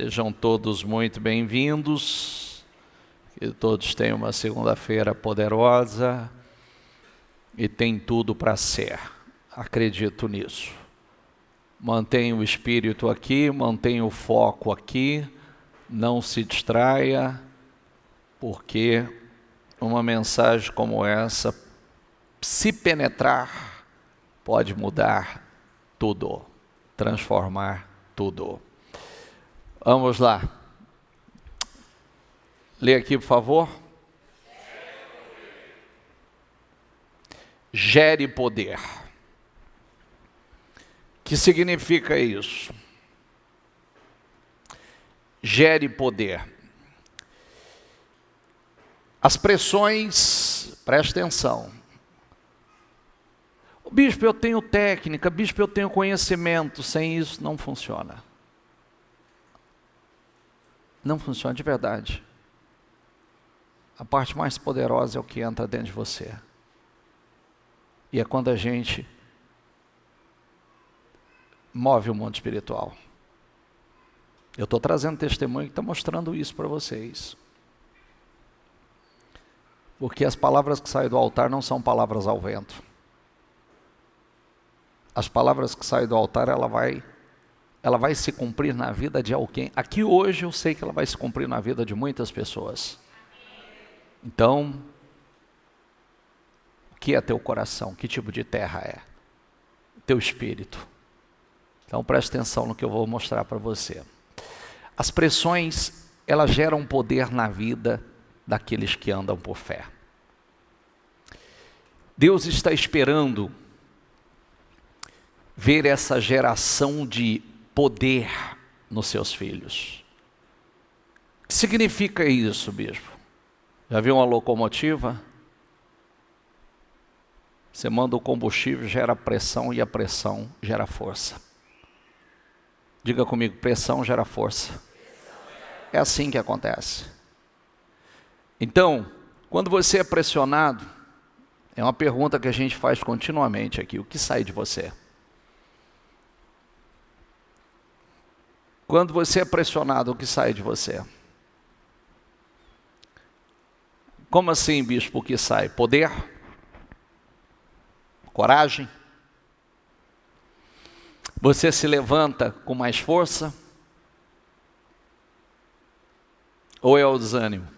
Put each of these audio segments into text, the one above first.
Sejam todos muito bem-vindos, que todos tenham uma segunda-feira poderosa e tem tudo para ser, acredito nisso. Mantenha o espírito aqui, mantenha o foco aqui, não se distraia, porque uma mensagem como essa, se penetrar, pode mudar tudo, transformar tudo. Vamos lá. Lê aqui, por favor. Gere poder. Que significa isso? Gere poder. As pressões, presta atenção. Bispo, eu tenho técnica, bispo, eu tenho conhecimento, sem isso não funciona. Não funciona de verdade. A parte mais poderosa é o que entra dentro de você. E é quando a gente move o mundo espiritual. Eu estou trazendo testemunho que está mostrando isso para vocês. Porque as palavras que saem do altar não são palavras ao vento. As palavras que saem do altar, ela vai se cumprir na vida de alguém. Aqui hoje eu sei que ela vai se cumprir na vida de muitas pessoas. Então, o que é teu coração? Que tipo de terra é? Teu espírito. Então preste atenção no que eu vou mostrar para você. As pressões, elas geram poder na vida daqueles que andam por fé. Deus está esperando ver essa geração de poder nos seus filhos. O que significa isso, bispo? Já viu uma locomotiva? Você manda o combustível, gera pressão e a pressão gera força. Diga comigo, pressão gera força. É assim que acontece. Então, quando você é pressionado, é uma pergunta que a gente faz continuamente aqui, o que sai de você? Quando você é pressionado, o que sai de você? Como assim, bispo, o que sai? Poder? Coragem? Você se levanta com mais força? Ou é o desânimo?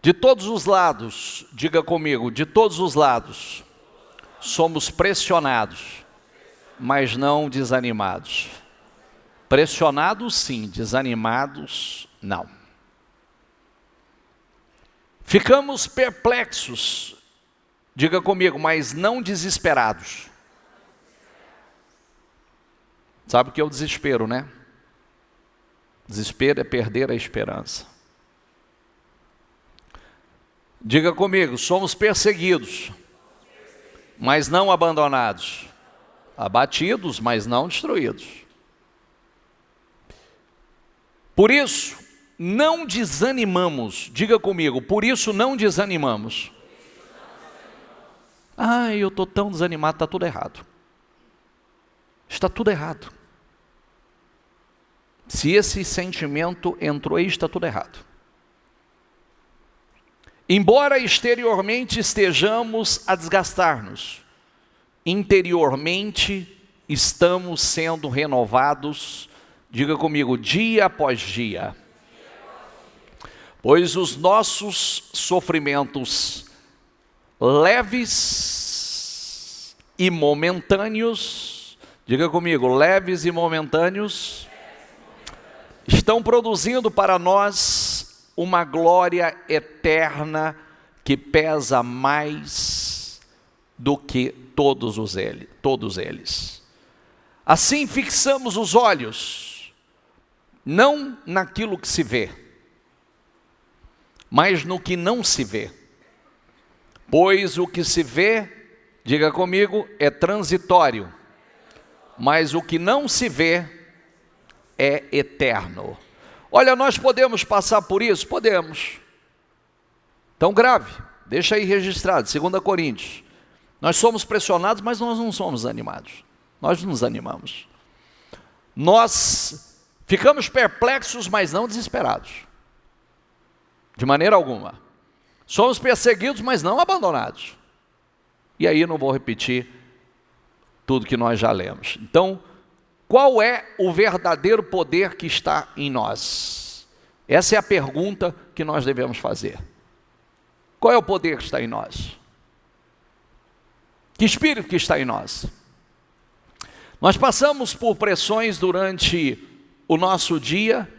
De todos os lados, diga comigo, de todos os lados, somos pressionados, mas não desanimados. Pressionados sim, desanimados não. Ficamos perplexos, diga comigo, mas não desesperados. Sabe o que é o desespero, né? Desespero é perder a esperança. Diga comigo, somos perseguidos, mas não abandonados. Abatidos, mas não destruídos. Por isso, não desanimamos. Diga comigo, por isso não desanimamos. Eu estou tão desanimado, está tudo errado. Está tudo errado. Se esse sentimento entrou aí, está tudo errado. Embora exteriormente estejamos a desgastar-nos, interiormente estamos sendo renovados, diga comigo, dia após dia. Pois os nossos sofrimentos leves e momentâneos, diga comigo, leves e momentâneos, estão produzindo para nós uma glória eterna que pesa mais do que todos eles. Assim fixamos os olhos, não naquilo que se vê, mas no que não se vê. Pois o que se vê, diga comigo, é transitório, mas o que não se vê é eterno. Olha, nós podemos passar por isso? Podemos. Então grave, deixa aí registrado, 2 Coríntios. Nós somos pressionados, mas nós não somos animados. Nós nos animamos. nós ficamos perplexos, mas não desesperados. De maneira alguma. Somos perseguidos, mas não abandonados. E aí não vou repetir tudo que nós já lemos. Então, qual é o verdadeiro poder que está em nós? Essa é a pergunta que nós devemos fazer. Qual é o poder que está em nós? Que espírito que está em nós? Nós passamos por pressões durante o nosso dia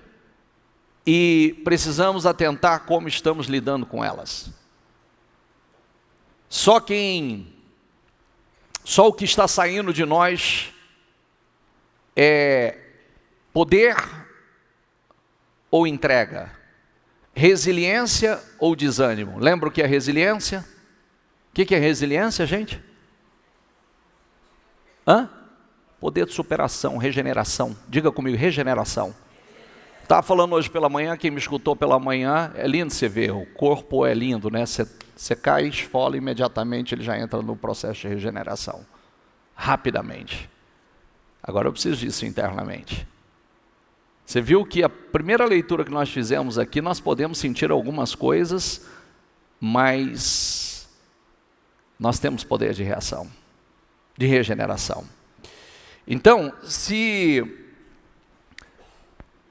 e precisamos atentar como estamos lidando com elas. Só o que está saindo de nós é poder ou entrega, resiliência ou desânimo. Lembra o que é resiliência? O que é resiliência, gente? Poder de superação, regeneração. Diga comigo, regeneração. Estava falando hoje pela manhã, quem me escutou pela manhã, é lindo você ver, o corpo é lindo, né? Você cai, esfola, imediatamente ele já entra no processo de regeneração. Rapidamente. Agora eu preciso disso internamente. Você viu que a primeira leitura que nós fizemos aqui, nós podemos sentir algumas coisas, mas nós temos poder de reação, de regeneração. Então, se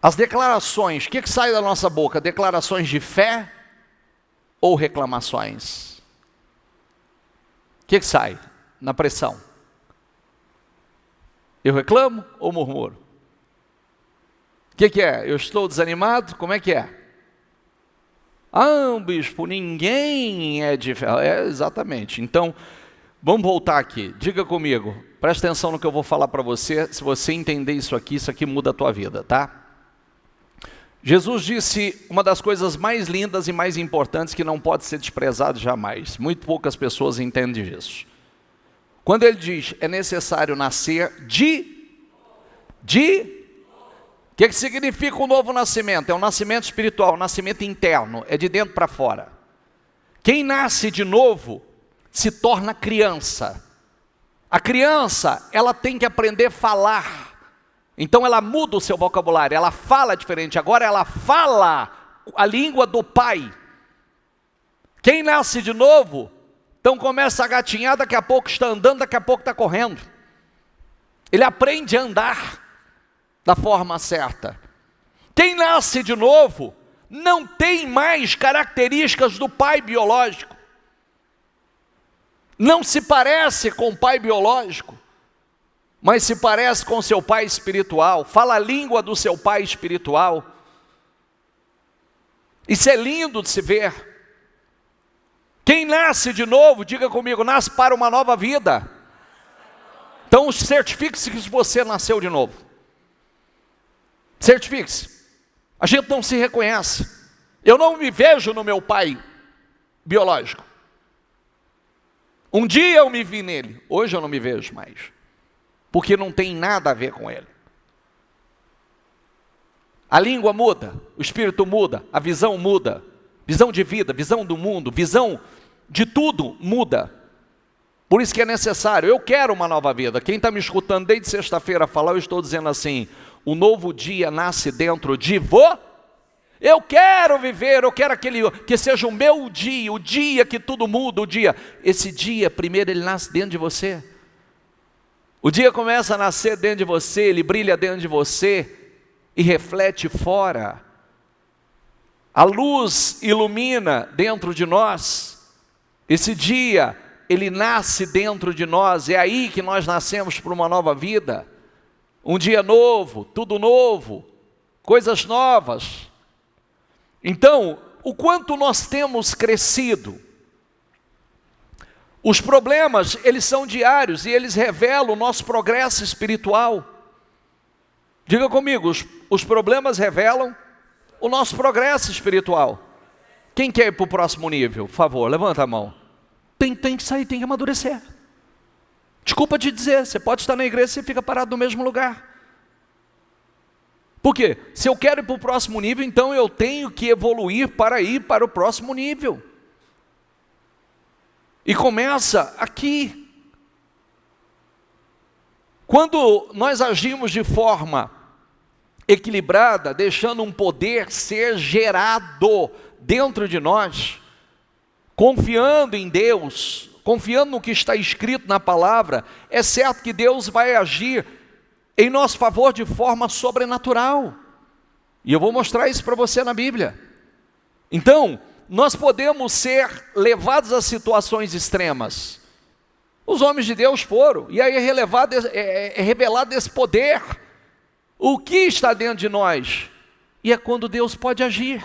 as declarações, o que sai da nossa boca? Declarações de fé ou reclamações? O que sai na pressão? Eu reclamo ou murmuro? O que é? Eu estou desanimado? Como é que é? Bispo, ninguém é de fé. Exatamente. Então, vamos voltar aqui. Diga comigo. Presta atenção no que eu vou falar para você. Se você entender isso aqui muda a tua vida, tá? Jesus disse uma das coisas mais lindas e mais importantes que não pode ser desprezado jamais. Muito poucas pessoas entendem disso. Quando ele diz, é necessário nascer o que significa o novo nascimento? É um nascimento espiritual, um nascimento interno, é de dentro para fora. Quem nasce de novo se torna criança. A criança, ela tem que aprender a falar. Então ela muda o seu vocabulário, ela fala diferente. Agora ela fala a língua do pai. Quem nasce de novo, então começa a gatinhar, daqui a pouco está andando, daqui a pouco está correndo. Ele aprende a andar da forma certa. Quem nasce de novo não tem mais características do pai biológico. Não se parece com o pai biológico, mas se parece com seu pai espiritual. Fala a língua do seu pai espiritual. Isso é lindo de se ver. Quem nasce de novo, diga comigo, nasce para uma nova vida. Então certifique-se que você nasceu de novo. Certifique-se. A gente não se reconhece. Eu não me vejo no meu pai biológico. Um dia eu me vi nele, hoje eu não me vejo mais. Porque não tem nada a ver com ele. A língua muda, o espírito muda, a visão muda. Visão de vida, visão do mundo, visão de tudo muda. Por isso que é necessário, eu quero uma nova vida. Quem está me escutando desde sexta-feira falar, eu estou dizendo assim, o novo dia nasce dentro de você. Eu quero viver, eu quero que seja o meu dia, o dia que tudo muda, o dia. Esse dia, primeiro ele nasce dentro de você. O dia começa a nascer dentro de você, ele brilha dentro de você e reflete fora. A luz ilumina dentro de nós. Esse dia, ele nasce dentro de nós, é aí que nós nascemos para uma nova vida. Um dia novo, tudo novo, coisas novas. Então, o quanto nós temos crescido. Os problemas, eles são diários e eles revelam o nosso progresso espiritual. Diga comigo, os problemas revelam o nosso progresso espiritual. Quem quer ir para o próximo nível? Por favor, levanta a mão. Tem que sair, tem que amadurecer. Desculpa te dizer, você pode estar na igreja e você fica parado no mesmo lugar. Por quê? Se eu quero ir para o próximo nível, então eu tenho que evoluir para ir para o próximo nível. E começa aqui. Quando nós agimos de forma equilibrada, deixando um poder ser gerado dentro de nós, confiando em Deus, confiando no que está escrito na palavra, é certo que Deus vai agir em nosso favor de forma sobrenatural. E eu vou mostrar isso para você na Bíblia. Então, nós podemos ser levados a situações extremas. Os homens de Deus foram, e aí é revelado esse poder. O que está dentro de nós? E é quando Deus pode agir.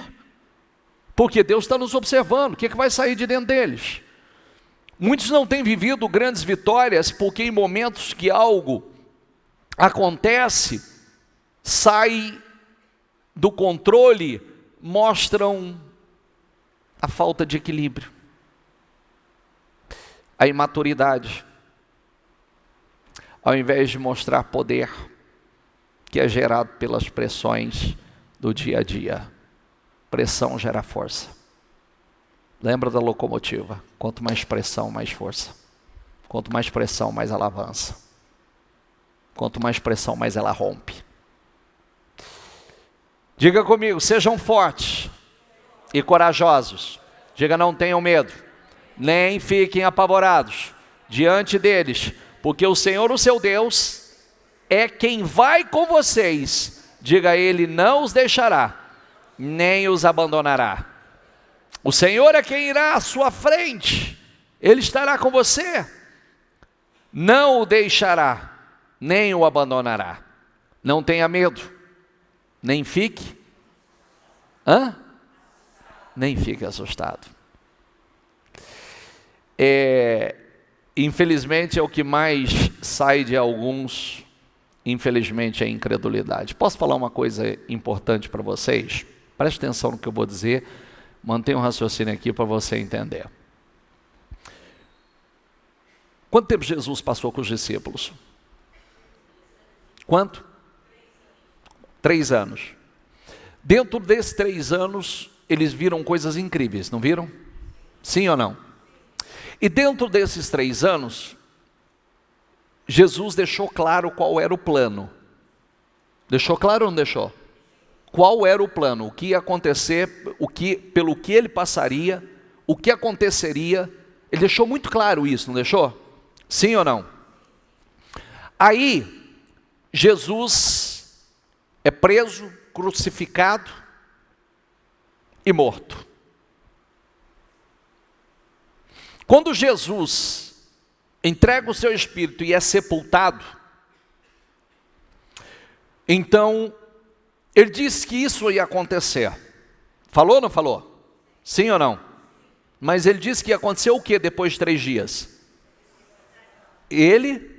Porque Deus está nos observando, o que vai sair de dentro deles? Muitos não têm vivido grandes vitórias, porque em momentos que algo acontece, sai do controle, mostram a falta de equilíbrio, a imaturidade, ao invés de mostrar poder, que é gerado pelas pressões do dia a dia. Pressão gera força. Lembra da locomotiva? Quanto mais pressão, mais força. Quanto mais pressão, mais ela avança. Quanto mais pressão, mais ela rompe. Diga comigo, sejam fortes e corajosos. Diga, não tenham medo, nem fiquem apavorados diante deles, porque o Senhor, o seu Deus, é quem vai com vocês. Diga, Ele não os deixará, nem os abandonará. O Senhor é quem irá à sua frente, Ele estará com você, não o deixará, nem o abandonará. Não tenha medo, nem fique, nem fique assustado. Infelizmente é o que mais sai de alguns, infelizmente, é a incredulidade. Posso falar uma coisa importante para vocês? Preste atenção no que eu vou dizer, mantenha um raciocínio aqui para você entender. Quanto tempo Jesus passou com os discípulos? Quanto? 3 anos. Dentro desses 3 anos, eles viram coisas incríveis, não viram? Sim ou não? E dentro desses 3 anos, Jesus deixou claro qual era o plano. Deixou claro ou não deixou? Qual era o plano? O que ia acontecer, pelo que ele passaria, o que aconteceria. Ele deixou muito claro isso, não deixou? Sim ou não? Aí, Jesus é preso, crucificado e morto. Quando Jesus entrega o seu espírito e é sepultado, então ele disse que isso ia acontecer. Falou ou não falou? Sim ou não? Mas ele disse que ia acontecer o que depois de 3 dias? Ele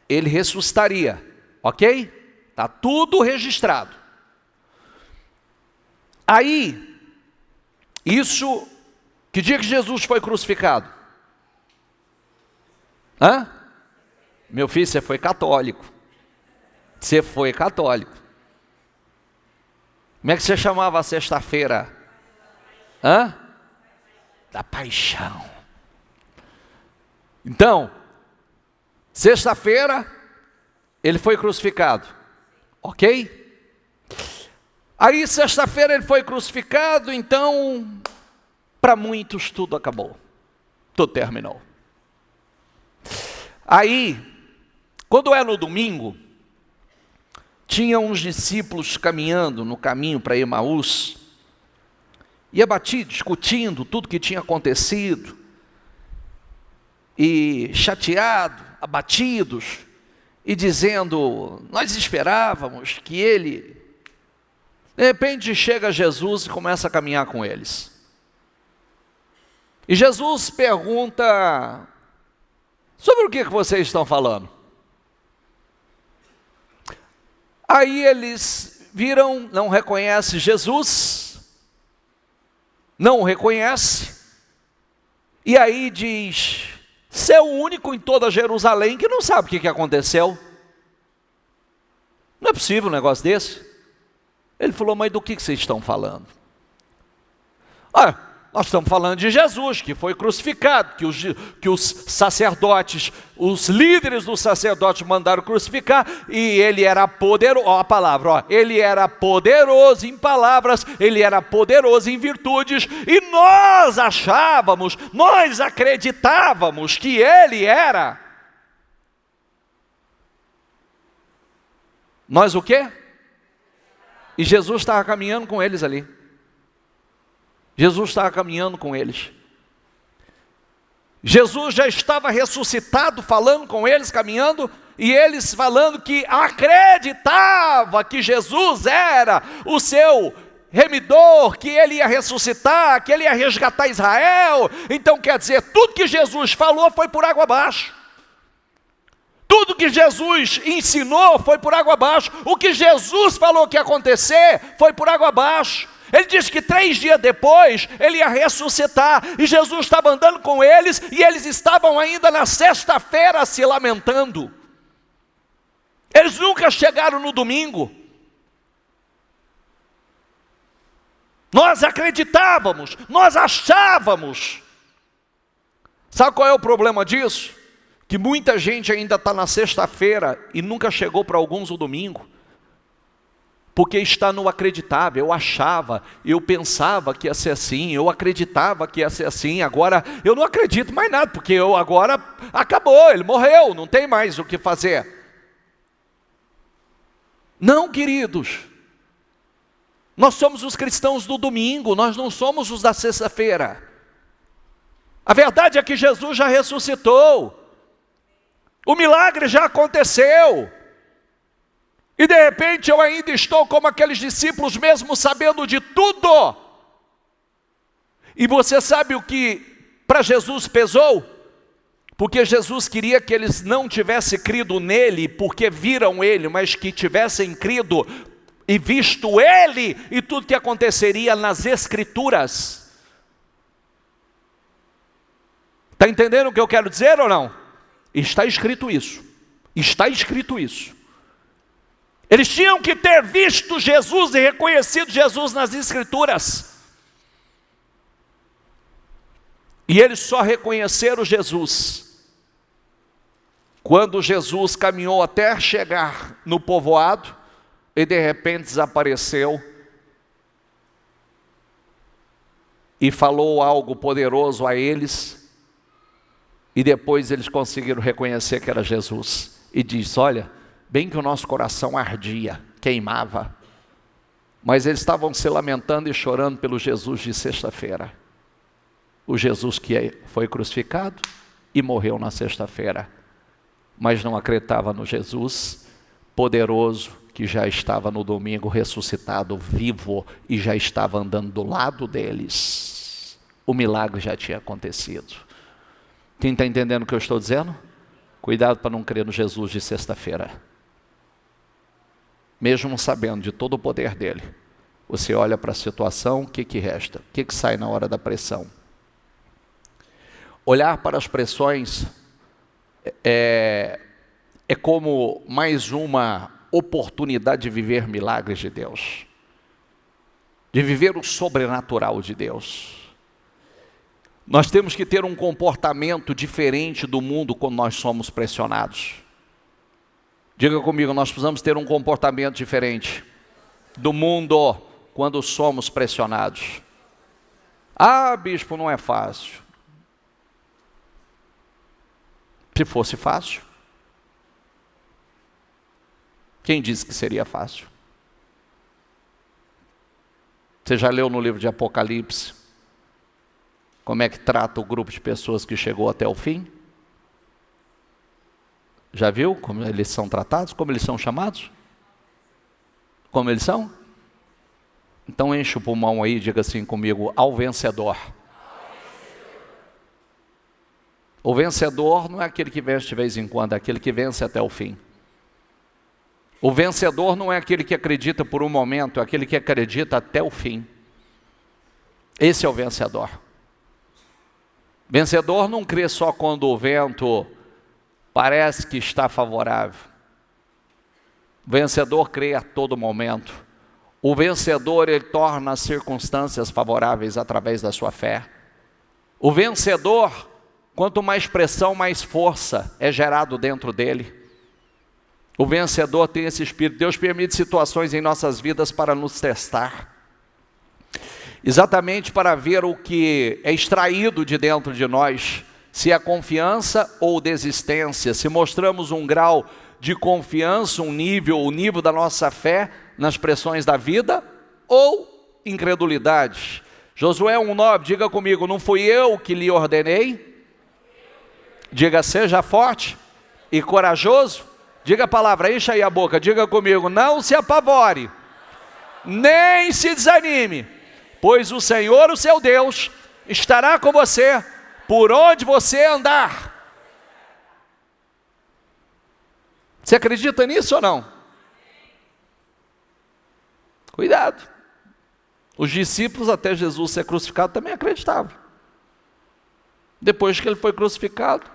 ressuscitaria, ok? Está tudo registrado. Aí, isso, que dia que Jesus foi crucificado? Meu filho, você foi católico. Você foi católico. Como é que você chamava a sexta-feira? Da paixão. Então, sexta-feira, ele foi crucificado. Ok? Aí, sexta-feira, ele foi crucificado, então, para muitos, tudo acabou. Tudo terminou. Aí, quando é no domingo, tinha uns discípulos caminhando no caminho para Emaús, e abatido, discutindo tudo que tinha acontecido, e chateado, abatidos, e dizendo, nós esperávamos que ele... De repente chega Jesus e começa a caminhar com eles. E Jesus pergunta, sobre o que vocês estão falando? Aí eles viram, não reconhecem Jesus, não o reconhece, e aí diz, você é o único em toda Jerusalém que não sabe o que aconteceu. Não é possível um negócio desse. Ele falou, mas do que vocês estão falando? Nós estamos falando de Jesus, que foi crucificado, que os sacerdotes, os líderes dos sacerdotes mandaram crucificar, e ele era poderoso, ó a palavra, ó, ele era poderoso em palavras, ele era poderoso em virtudes, e nós achávamos, nós acreditávamos que ele era. Nós o quê? E Jesus estava caminhando com eles ali. Jesus estava caminhando com eles. Jesus já estava ressuscitado, falando com eles, caminhando, e eles falando que acreditava que Jesus era o seu remidor, que ele ia ressuscitar, que ele ia resgatar Israel. Então quer dizer, tudo que Jesus falou foi por água abaixo. Tudo que Jesus ensinou foi por água abaixo. O que Jesus falou que ia acontecer foi por água abaixo. Ele disse que 3 dias depois ele ia ressuscitar, e Jesus estava andando com eles, e eles estavam ainda na sexta-feira se lamentando. Eles nunca chegaram no domingo. Nós acreditávamos, nós achávamos. Sabe qual é o problema disso? Que muita gente ainda está na sexta-feira e nunca chegou para alguns o domingo. Porque está no acreditável. Eu achava, eu pensava que ia ser assim, eu acreditava que ia ser assim, agora eu não acredito mais nada, porque eu agora acabou, ele morreu, não tem mais o que fazer. Não, queridos, nós somos os cristãos do domingo, nós não somos os da sexta-feira. A verdade é que Jesus já ressuscitou, o milagre já aconteceu. E de repente eu ainda estou como aqueles discípulos, mesmo sabendo de tudo. E você sabe o que para Jesus pesou? Porque Jesus queria que eles não tivessem crido nele porque viram ele, mas que tivessem crido e visto ele e tudo que aconteceria nas Escrituras. Está entendendo o que eu quero dizer ou não? Está escrito isso. Está escrito isso. Eles tinham que ter visto Jesus e reconhecido Jesus nas Escrituras. E eles só reconheceram Jesus quando Jesus caminhou até chegar no povoado e de repente desapareceu e falou algo poderoso a eles, e depois eles conseguiram reconhecer que era Jesus. E disse: olha, bem que o nosso coração ardia, queimava, mas eles estavam se lamentando e chorando pelo Jesus de sexta-feira. O Jesus que foi crucificado e morreu na sexta-feira, mas não acreditava no Jesus poderoso que já estava no domingo ressuscitado, vivo, e já estava andando do lado deles. O milagre já tinha acontecido. Quem está entendendo o que eu estou dizendo? Cuidado para não crer no Jesus de sexta-feira. Mesmo sabendo de todo o poder dele, você olha para a situação, o que resta? O que sai na hora da pressão? Olhar para as pressões é como mais uma oportunidade de viver milagres de Deus, de viver o sobrenatural de Deus. Nós temos que ter um comportamento diferente do mundo quando nós somos pressionados. Diga comigo, nós precisamos ter um comportamento diferente do mundo quando somos pressionados. Ah, bispo, não é fácil. Se fosse fácil, quem disse que seria fácil? Você já leu no livro de Apocalipse como é que trata o grupo de pessoas que chegou até o fim? Já viu como eles são tratados? Como eles são chamados? Como eles são? Então enche o pulmão aí e diga assim comigo: ao vencedor. O vencedor não é aquele que vence de vez em quando, é aquele que vence até o fim. O vencedor não é aquele que acredita por um momento, é aquele que acredita até o fim. Esse é o vencedor. Vencedor não crê só quando o vento parece que está favorável. O vencedor crê a todo momento. O vencedor, ele torna as circunstâncias favoráveis através da sua fé. O vencedor, quanto mais pressão, mais força é gerado dentro dele. O vencedor tem esse espírito. Deus permite situações em nossas vidas para nos testar. Exatamente para ver o que é extraído de dentro de nós. Se é confiança ou desistência. Se mostramos um grau de confiança, o nível da nossa fé nas pressões da vida, ou incredulidade. Josué 1,9, diga comigo, não fui eu que lhe ordenei? Diga, seja forte e corajoso. Diga a palavra, encha aí a boca, diga comigo, não se apavore, nem se desanime, pois o Senhor, o seu Deus, estará com você, por onde você andar. Você acredita nisso ou não? Cuidado. Os discípulos, até Jesus ser crucificado, também acreditavam. Depois que ele foi crucificado,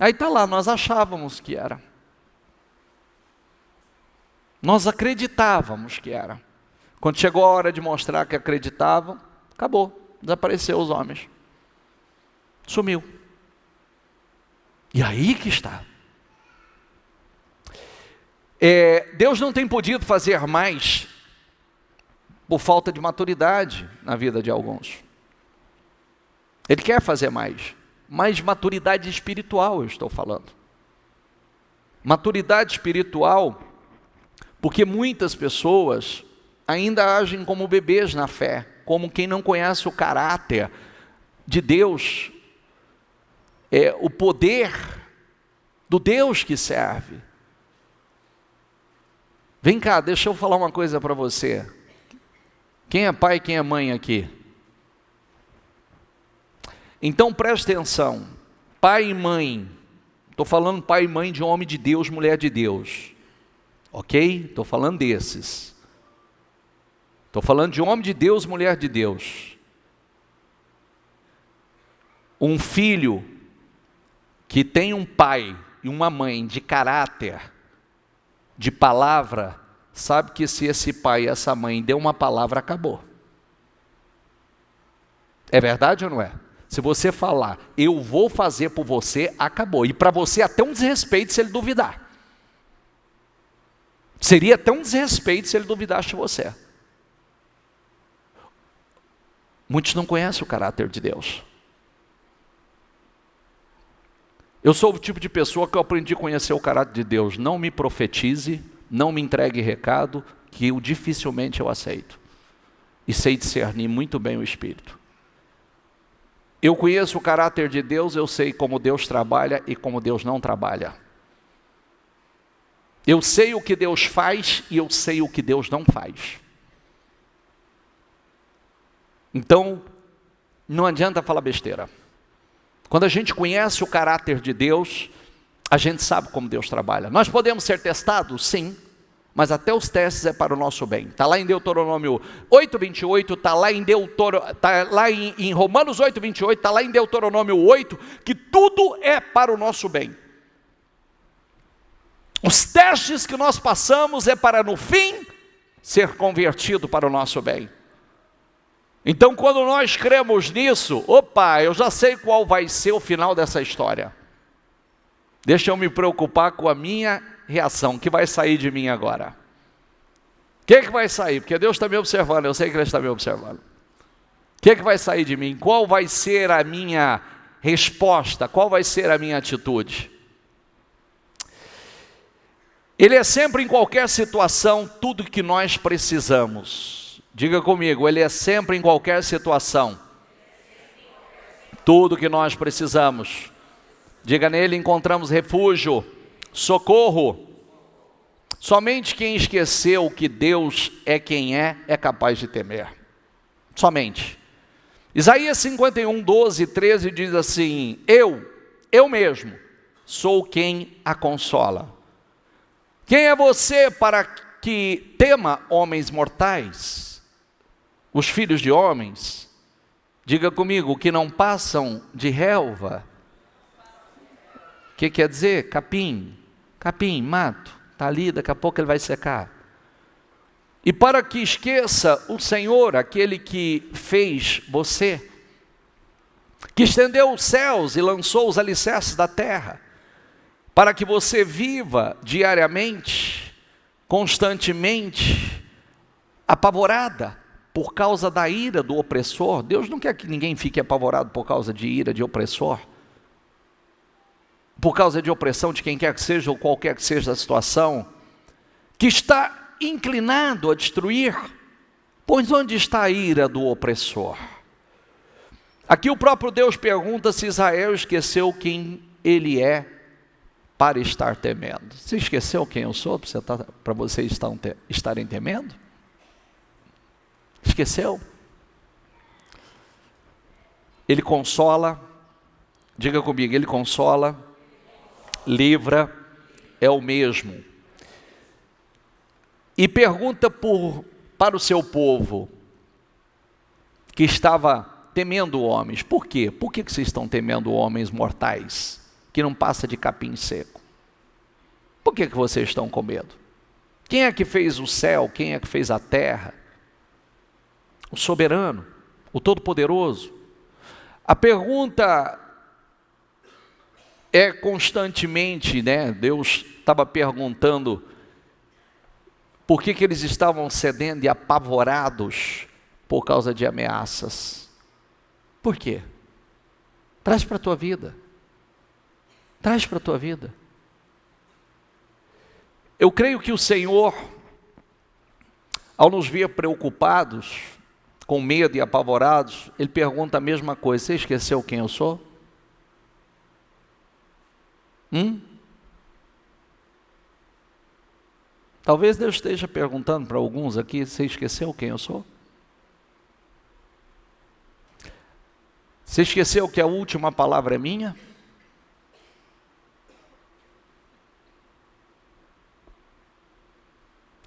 aí está lá, nós achávamos que era. Nós acreditávamos que era. Quando chegou a hora de mostrar que acreditavam, acabou, desapareceu os homens. Sumiu. E aí que está. Deus não tem podido fazer mais por falta de maturidade na vida de alguns. Ele quer fazer mais maturidade espiritual eu estou falando. Maturidade espiritual, porque muitas pessoas ainda agem como bebês na fé, como quem não conhece o caráter de Deus, o poder do Deus que serve. Vem cá, deixa eu falar uma coisa para você. Quem é pai e quem é mãe aqui? Então preste atenção, pai e mãe, estou falando pai e mãe de homem de Deus, mulher de Deus, ok? Estou falando desses. Estou falando de homem de Deus, mulher de Deus. Um filho que tem um pai e uma mãe de caráter, de palavra, sabe que se esse pai e essa mãe deu uma palavra, acabou. É verdade ou não é? Se você falar, eu vou fazer por você, acabou. E para você até um desrespeito se ele duvidar. Seria até um desrespeito se ele duvidasse de você. Muitos não conhecem o caráter de Deus. Eu sou o tipo de pessoa que eu aprendi a conhecer o caráter de Deus. Não me profetize, não me entregue recado, que eu dificilmente eu aceito. E sei discernir muito bem o Espírito. Eu conheço o caráter de Deus, eu sei como Deus trabalha e como Deus não trabalha. Eu sei o que Deus faz e eu sei o que Deus não faz. Então, não adianta falar besteira. Quando a gente conhece o caráter de Deus, a gente sabe como Deus trabalha. Nós podemos ser testados? Sim. Mas até os testes é para o nosso bem. Está lá em Deuteronômio 8:28, está lá em Romanos 8:28, está lá em Deuteronômio 8, que tudo é para o nosso bem. Os testes que nós passamos é para no fim ser convertido para o nosso bem. Então quando nós cremos nisso, eu já sei qual vai ser o final dessa história. Deixa eu me preocupar com a minha reação, o que vai sair de mim agora? O que vai sair? Porque Deus está me observando, eu sei que Ele está me observando. O que vai sair de mim? Qual vai ser a minha resposta? Qual vai ser a minha atitude? Ele é sempre em qualquer situação tudo que nós precisamos. Diga comigo, Ele é sempre em qualquer situação tudo que nós precisamos. Diga, nele encontramos refúgio, socorro. Somente quem esqueceu que Deus é quem é capaz de temer. Somente. Isaías 51, 12 e 13 diz assim: eu mesmo, sou quem a consola. Quem é você para que tema homens mortais? Os filhos de homens? Diga comigo, que não passam de relva. O que quer dizer? Capim, mato. Está ali, daqui a pouco ele vai secar. E para que esqueça o Senhor, aquele que fez você, que estendeu os céus e lançou os alicerces da terra, para que você viva diariamente, constantemente, apavorada por causa da ira do opressor. Deus não quer que ninguém fique apavorado por causa de ira de opressor, por causa de opressão de quem quer que seja ou qualquer que seja a situação, que está inclinado a destruir. Pois onde está a ira do opressor? Aqui o próprio Deus pergunta se Israel esqueceu quem ele é para estar temendo. Você esqueceu quem eu sou para vocês estarem temendo? Esqueceu? Ele consola, diga comigo, ele consola, livra, é o mesmo. E pergunta para o seu povo, que estava temendo homens. Por quê? Por que vocês estão temendo homens mortais, que não passa de capim seco? Por que vocês estão com medo? Quem é que fez o céu? Quem é que fez a terra? O soberano, o todo-poderoso. A pergunta é constantemente, Deus estava perguntando por que eles estavam cedendo e apavorados por causa de ameaças. Por quê? Traz para a tua vida. Traz para a tua vida. Eu creio que o Senhor, ao nos ver preocupados, com medo e apavorados, Ele pergunta a mesma coisa: você esqueceu quem eu sou? Talvez Deus esteja perguntando para alguns aqui: você esqueceu quem eu sou? Você esqueceu que a última palavra é minha?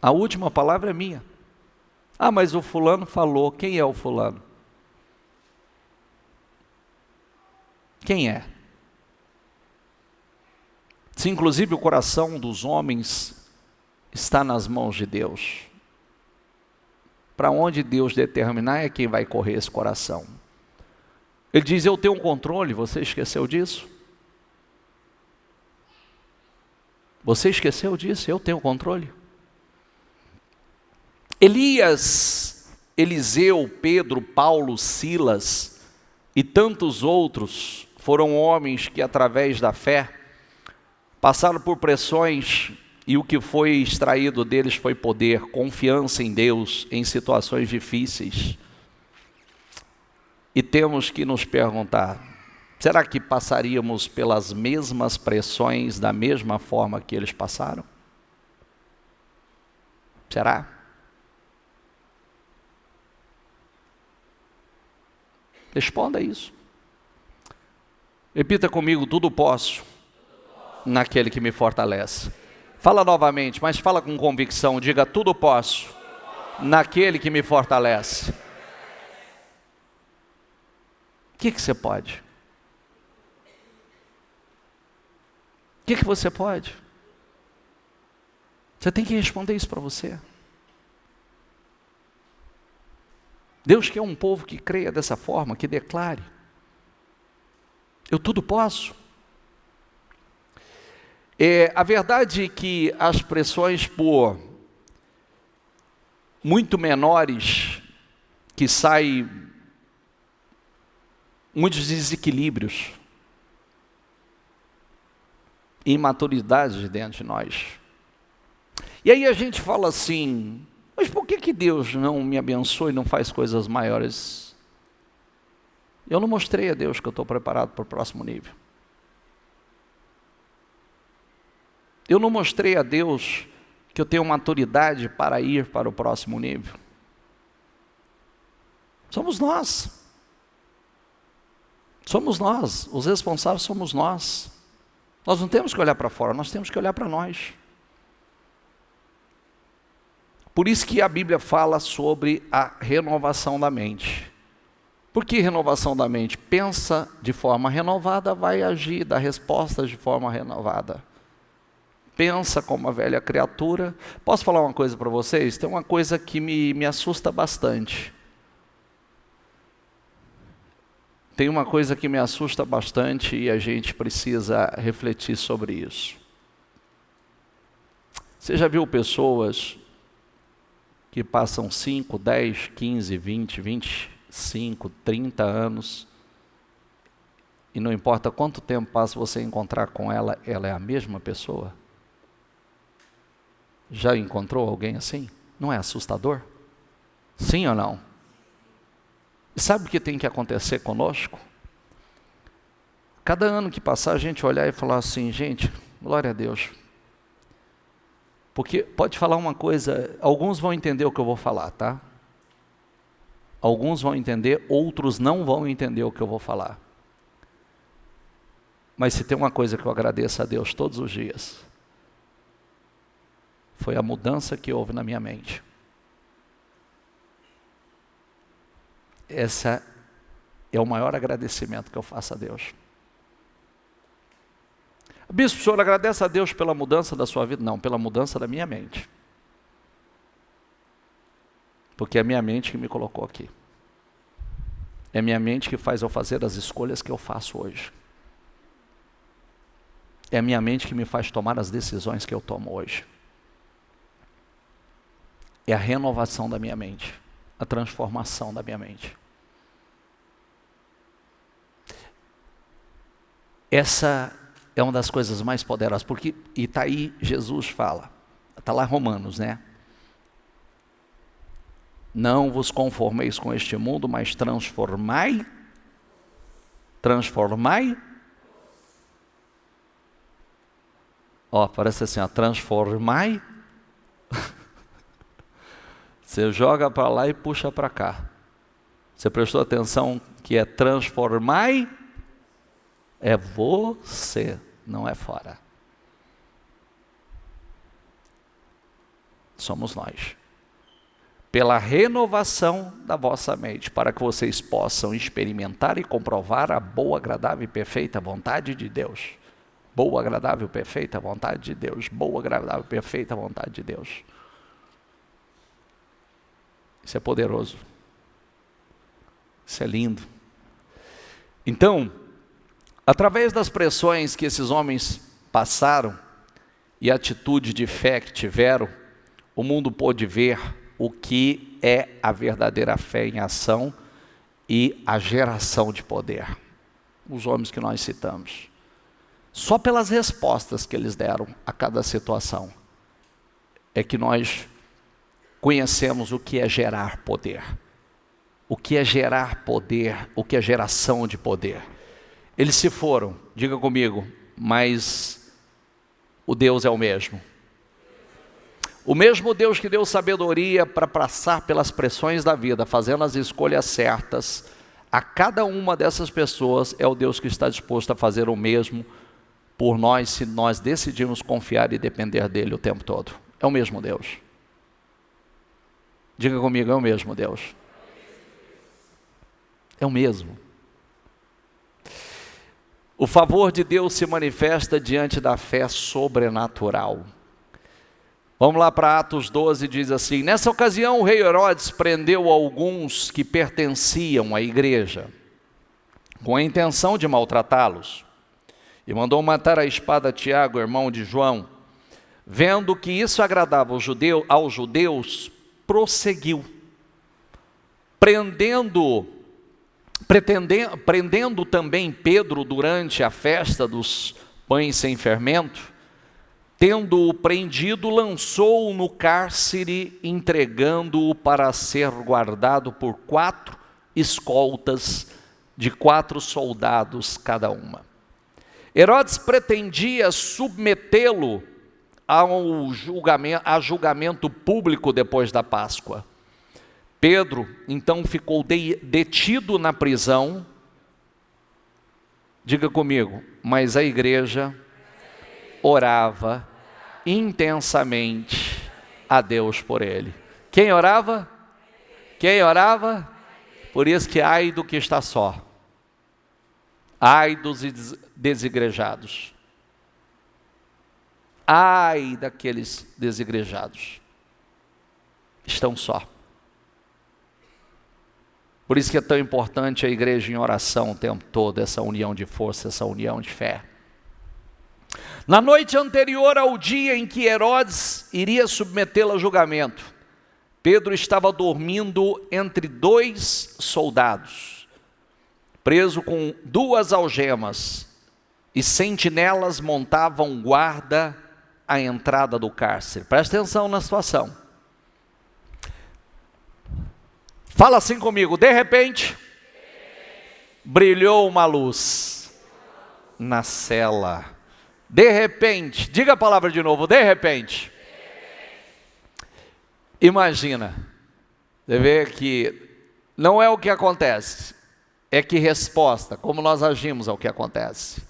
A última palavra é minha. Ah, mas o fulano falou. Quem é o fulano? Quem é? Se inclusive o coração dos homens está nas mãos de Deus, para onde Deus determinar é quem vai correr esse coração. Ele diz: eu tenho um controle. Você esqueceu disso? Você esqueceu disso? Eu tenho controle. Elias, Eliseu, Pedro, Paulo, Silas e tantos outros foram homens que, através da fé, passaram por pressões, e o que foi extraído deles foi poder, confiança em Deus em situações difíceis. E temos que nos perguntar: será que passaríamos pelas mesmas pressões da mesma forma que eles passaram? Será? Responda isso. Repita comigo: tudo posso naquele que me fortalece. Fala novamente, mas fala com convicção. Diga: tudo posso naquele que me fortalece. O que você pode? O que você pode? Você tem que responder isso para você. Deus quer um povo que creia dessa forma, que declare: eu tudo posso. A verdade é que as pressões por muito menores, que saem muitos desequilíbrios, imaturidade dentro de nós. E aí a gente fala assim: mas por que Deus não me abençoa e não faz coisas maiores? Eu não mostrei a Deus que eu estou preparado para o próximo nível. Eu não mostrei a Deus que eu tenho maturidade para ir para o próximo nível. Somos nós. Somos nós. Os responsáveis somos nós. Nós não temos que olhar para fora, nós temos que olhar para nós. Por isso que a Bíblia fala sobre a renovação da mente. Por que renovação da mente? Pensa de forma renovada, vai agir, dá respostas de forma renovada. pensa como uma velha criatura. Posso falar uma coisa para vocês? Tem uma coisa que me assusta bastante. Tem uma coisa que me assusta bastante e a gente precisa refletir sobre isso. Você já viu pessoas que passam 5, 10, 15, 20, 25, 30 anos e não importa quanto tempo passa você encontrar com ela, ela é a mesma pessoa? Já encontrou alguém assim? Não é assustador? Sim ou não? E sabe o que tem que acontecer conosco? Cada ano que passar a gente olhar e falar assim, gente, glória a Deus. Porque pode falar uma coisa, alguns vão entender o que eu vou falar, tá? Alguns vão entender, outros não vão entender o que eu vou falar. Mas se tem uma coisa que eu agradeço a Deus todos os dias, foi a mudança que houve na minha mente. Esse é o maior agradecimento que eu faço a Deus. Bispo, o senhor agradece a Deus pela mudança da sua vida? Não, pela mudança da minha mente. Porque é a minha mente que me colocou aqui. É a minha mente que faz eu fazer as escolhas que eu faço hoje. É a minha mente que me faz tomar as decisões que eu tomo hoje. É a renovação da minha mente, a transformação da minha mente. Essa é uma das coisas mais poderosas, porque, e está aí, Jesus fala, está lá Romanos, né? Não vos conformeis com este mundo, mas transformai, ó, parece assim, ó, transformai, você joga para lá e puxa para cá. Você prestou atenção que é transformai, é você, não é fora. Somos nós. Pela renovação da vossa mente, para que vocês possam experimentar e comprovar a boa, agradável e perfeita vontade de Deus. Boa, agradável e perfeita vontade de Deus. Boa, agradável e perfeita vontade de Deus. Isso é poderoso. Isso é lindo. Então, através das pressões que esses homens passaram e a atitude de fé que tiveram, o mundo pôde ver o que é a verdadeira fé em ação e a geração de poder. Os homens que nós citamos. Só pelas respostas que eles deram a cada situação é que nós conhecemos o que é gerar poder. O que é gerar poder, o que é geração de poder. Eles se foram, diga comigo, mas o Deus é o mesmo. O mesmo Deus que deu sabedoria para passar pelas pressões da vida, fazendo as escolhas certas, a cada uma dessas pessoas é o Deus que está disposto a fazer o mesmo por nós, se nós decidirmos confiar e depender dele o tempo todo. É o mesmo Deus. Diga comigo, é o mesmo Deus. É o mesmo. O favor de Deus se manifesta diante da fé sobrenatural. Vamos lá para Atos 12, diz assim: nessa ocasião o rei Herodes prendeu alguns que pertenciam à igreja, com a intenção de maltratá-los, e mandou matar a espada Tiago, irmão de João. Vendo que isso agradava aos judeus, prosseguiu, prendendo também Pedro durante a festa dos pães sem fermento. Tendo-o prendido, lançou-o no cárcere, entregando-o para ser guardado por 4 escoltas de 4 soldados cada uma. Herodes pretendia submetê-lo a julgamento público depois da Páscoa. Pedro, então, ficou detido na prisão. Diga comigo, mas a igreja orava intensamente a Deus por ele. Quem orava? Quem orava? Por isso que ai do que está só. Ai dos desigrejados. Ai daqueles desigrejados, estão só. Por isso que é tão importante a igreja em oração o tempo todo, essa união de força, essa união de fé. Na noite anterior ao dia em que Herodes iria submetê-lo a julgamento, Pedro estava dormindo entre 2 soldados, preso com 2 algemas, e sentinelas montavam guarda à entrada do cárcere. Presta atenção na situação. Fala assim comigo: de repente, brilhou uma luz na cela. De repente, diga a palavra de novo, de repente. Imagina, você vê que não é o que acontece, é que resposta, como nós agimos ao que acontece.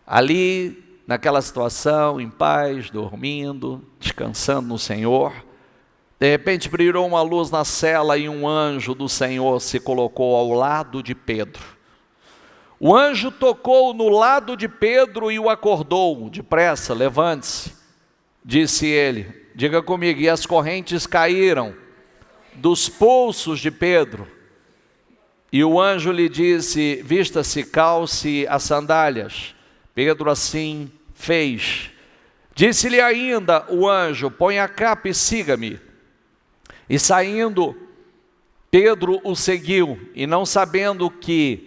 Ali, naquela situação, em paz, dormindo, descansando no Senhor, de repente brilhou uma luz na cela e um anjo do Senhor se colocou ao lado de Pedro. O anjo tocou no lado de Pedro e o acordou. Depressa, levante-se, disse ele. Diga comigo: e as correntes caíram dos pulsos de Pedro. E o anjo lhe disse: vista-se, calce as sandálias. Pedro assim fez. Disse-lhe ainda o anjo: põe a capa e siga-me. E saindo, Pedro o seguiu, e não sabendo que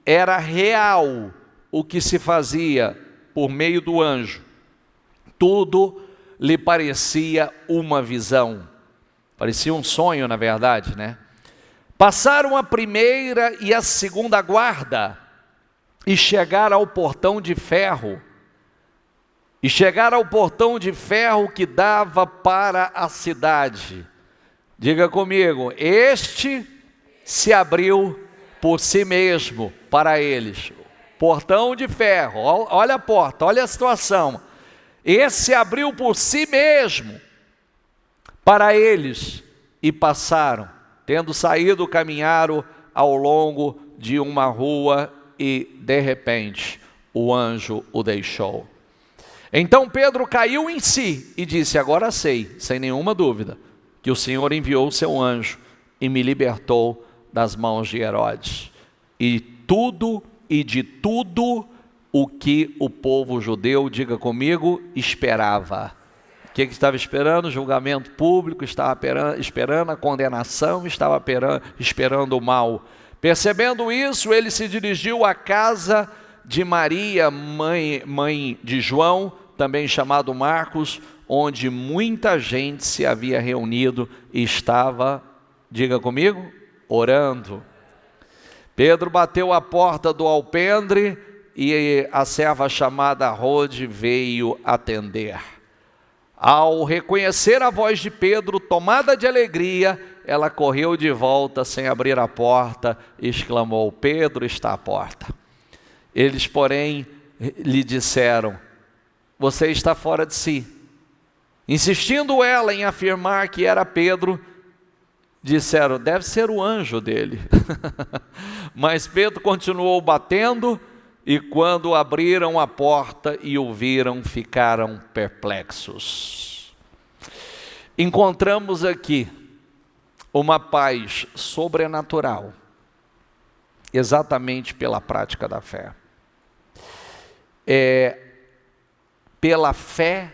era real o que se fazia por meio do anjo, tudo lhe parecia uma visão. Parecia um sonho, na verdade, né? Passaram a primeira e a segunda guarda, e chegaram ao portão de ferro. E chegaram ao portão de ferro que dava para a cidade. Diga comigo: este se abriu por si mesmo para eles. Portão de ferro, olha a porta, olha a situação. Esse se abriu por si mesmo para eles e passaram. Tendo saído, caminharam ao longo de uma rua e, de repente, o anjo o deixou. Então Pedro caiu em si e disse: agora sei, sem nenhuma dúvida, que o Senhor enviou o seu anjo e me libertou das mãos de Herodes. E de tudo o que o povo judeu, diga comigo, esperava. O que estava esperando? Julgamento público, estava esperando a condenação, estava esperando o mal. Percebendo isso, ele se dirigiu à casa de Maria, mãe de João, também chamado Marcos, onde muita gente se havia reunido e estava, diga comigo, orando. Pedro bateu a porta do alpendre e a serva chamada Rode veio atender. Ao reconhecer a voz de Pedro, tomada de alegria, ela correu de volta sem abrir a porta e exclamou: Pedro está à porta. Eles, porém, lhe disseram: você está fora de si. Insistindo ela em afirmar que era Pedro, disseram: deve ser o anjo dele. Mas Pedro continuou batendo, e quando abriram a porta e o viram, ficaram perplexos. Encontramos aqui uma paz sobrenatural, exatamente pela prática da fé. Pela fé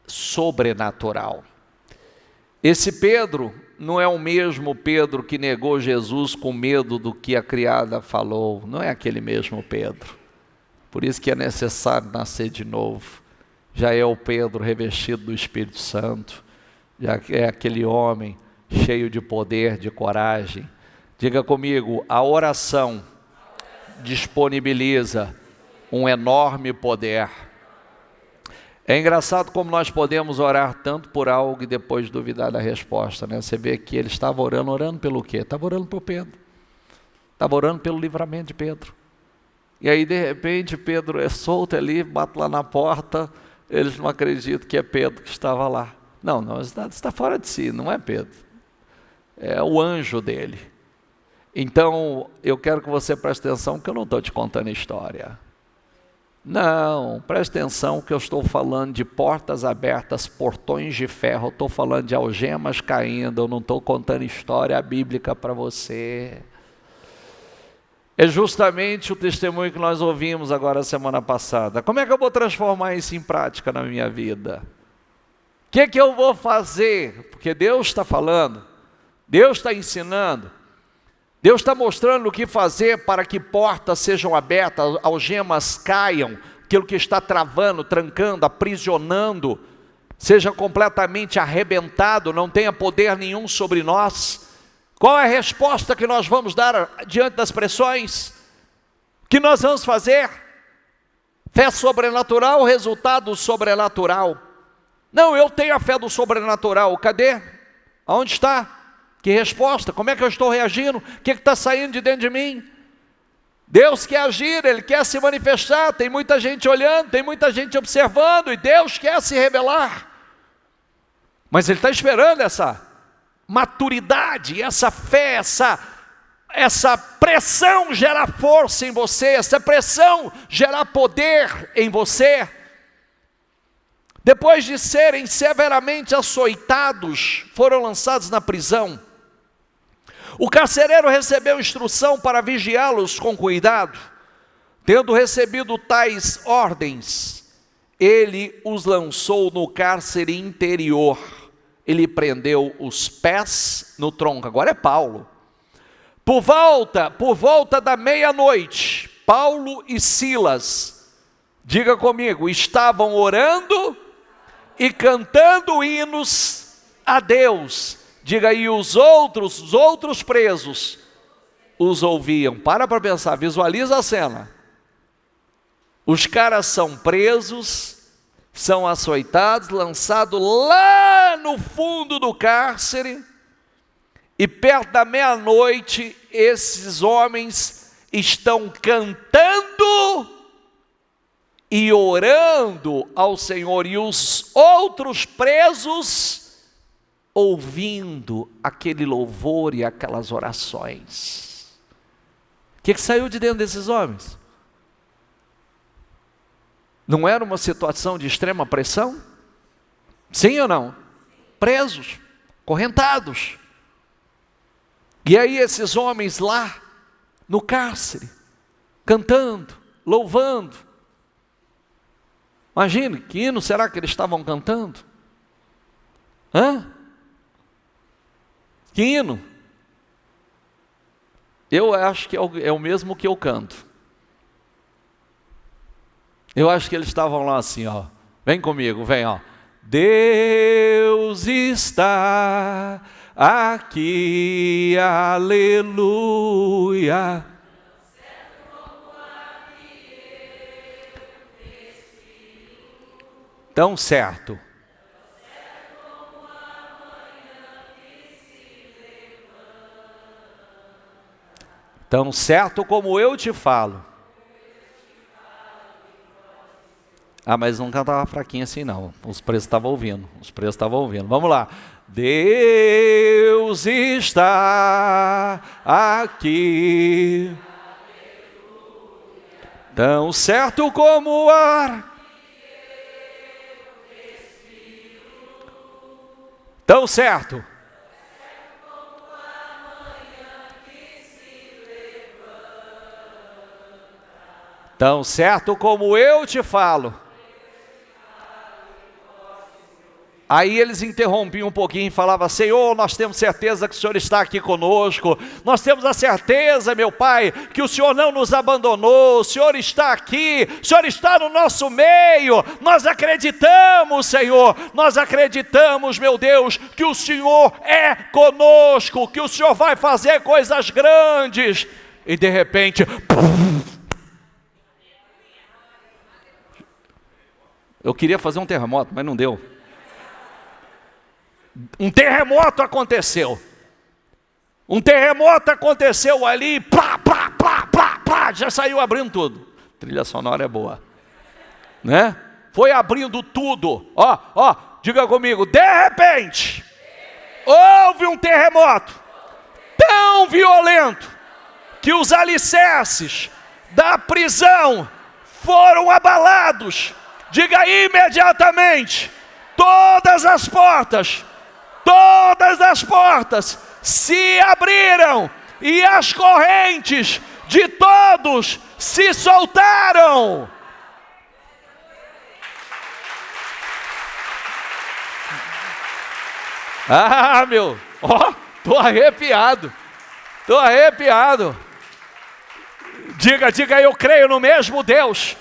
sobrenatural. Esse Pedro não é o mesmo Pedro que negou Jesus com medo do que a criada falou. Não é aquele mesmo Pedro. Por isso que é necessário nascer de novo. Já é o Pedro revestido do Espírito Santo. Já é aquele homem cheio de poder, de coragem. Diga comigo: a oração disponibiliza um enorme poder. É engraçado como nós podemos orar tanto por algo e depois duvidar da resposta, né? Você vê que ele estava orando pelo quê? Estava orando por Pedro. Estava orando pelo livramento de Pedro. E aí, de repente, Pedro é solto ali, bate lá na porta, eles não acreditam que é Pedro que estava lá. Não, está fora de si, não é Pedro. É o anjo dele. Então, eu quero que você preste atenção, que eu não estou te contando história. Não, preste atenção que eu estou falando de portas abertas, portões de ferro, eu estou falando de algemas caindo, eu não estou contando história bíblica para você. É justamente o testemunho que nós ouvimos agora semana passada. Como é que eu vou transformar isso em prática na minha vida? O que é que eu vou fazer? Porque Deus está falando, Deus está ensinando, Deus está mostrando o que fazer para que portas sejam abertas, algemas caiam, aquilo que está travando, trancando, aprisionando, seja completamente arrebentado, não tenha poder nenhum sobre nós. Qual é a resposta que nós vamos dar diante das pressões? O que nós vamos fazer? Fé sobrenatural, resultado sobrenatural. Não, eu tenho a fé do sobrenatural, cadê? Aonde está? Que resposta? Como é que eu estou reagindo? O que está saindo de dentro de mim? Deus quer agir, Ele quer se manifestar, tem muita gente olhando, tem muita gente observando, e Deus quer se revelar. Mas Ele está esperando essa maturidade, essa fé, essa pressão gerar força em você, essa pressão gerar poder em você. Depois de serem severamente açoitados, foram lançados na prisão. O carcereiro recebeu instrução para vigiá-los com cuidado. Tendo recebido tais ordens, ele os lançou no cárcere interior. Ele prendeu os pés no tronco. Agora é Paulo. Por volta da meia-noite, Paulo e Silas, diga comigo, estavam orando e cantando hinos a Deus. Diga aí, os outros presos os ouviam. Para pensar, visualiza a cena. Os caras são presos, são açoitados, lançados lá no fundo do cárcere, e perto da meia-noite, esses homens estão cantando e orando ao Senhor, e os outros presos ouvindo aquele louvor e aquelas orações. O que saiu de dentro desses homens? Não era uma situação de extrema pressão? Sim ou não? Presos, correntados. E aí esses homens lá, no cárcere, cantando, louvando. Imagine, que hino será que eles estavam cantando? Que hino? Eu acho que é o mesmo que eu canto. Eu acho que eles estavam lá assim, ó. Vem comigo, vem, ó. Deus está aqui, aleluia. Tão certo. Tão certo como eu te falo. Ah, mas não cantava fraquinho assim não. Os presos estavam ouvindo. Vamos lá. Deus está aqui. Tão certo como o ar. Tão certo. Tão certo como eu te falo. Aí eles interrompiam um pouquinho e falavam: Senhor, nós temos certeza que o Senhor está aqui conosco. Nós temos a certeza, meu Pai, que o Senhor não nos abandonou. O Senhor está aqui, o Senhor está no nosso meio. Nós acreditamos, Senhor. Nós acreditamos, meu Deus, que o Senhor é conosco, que o Senhor vai fazer coisas grandes. E de repente, eu queria fazer um terremoto, mas não deu. Um terremoto aconteceu. Ali, já saiu abrindo tudo. Trilha sonora é boa, né? Foi abrindo tudo. Ó, diga comigo, de repente, houve um terremoto tão violento que os alicerces da prisão foram abalados. Diga imediatamente, todas as portas se abriram e as correntes de todos se soltaram. Ah, meu, tô arrepiado. Diga, eu creio no mesmo Deus.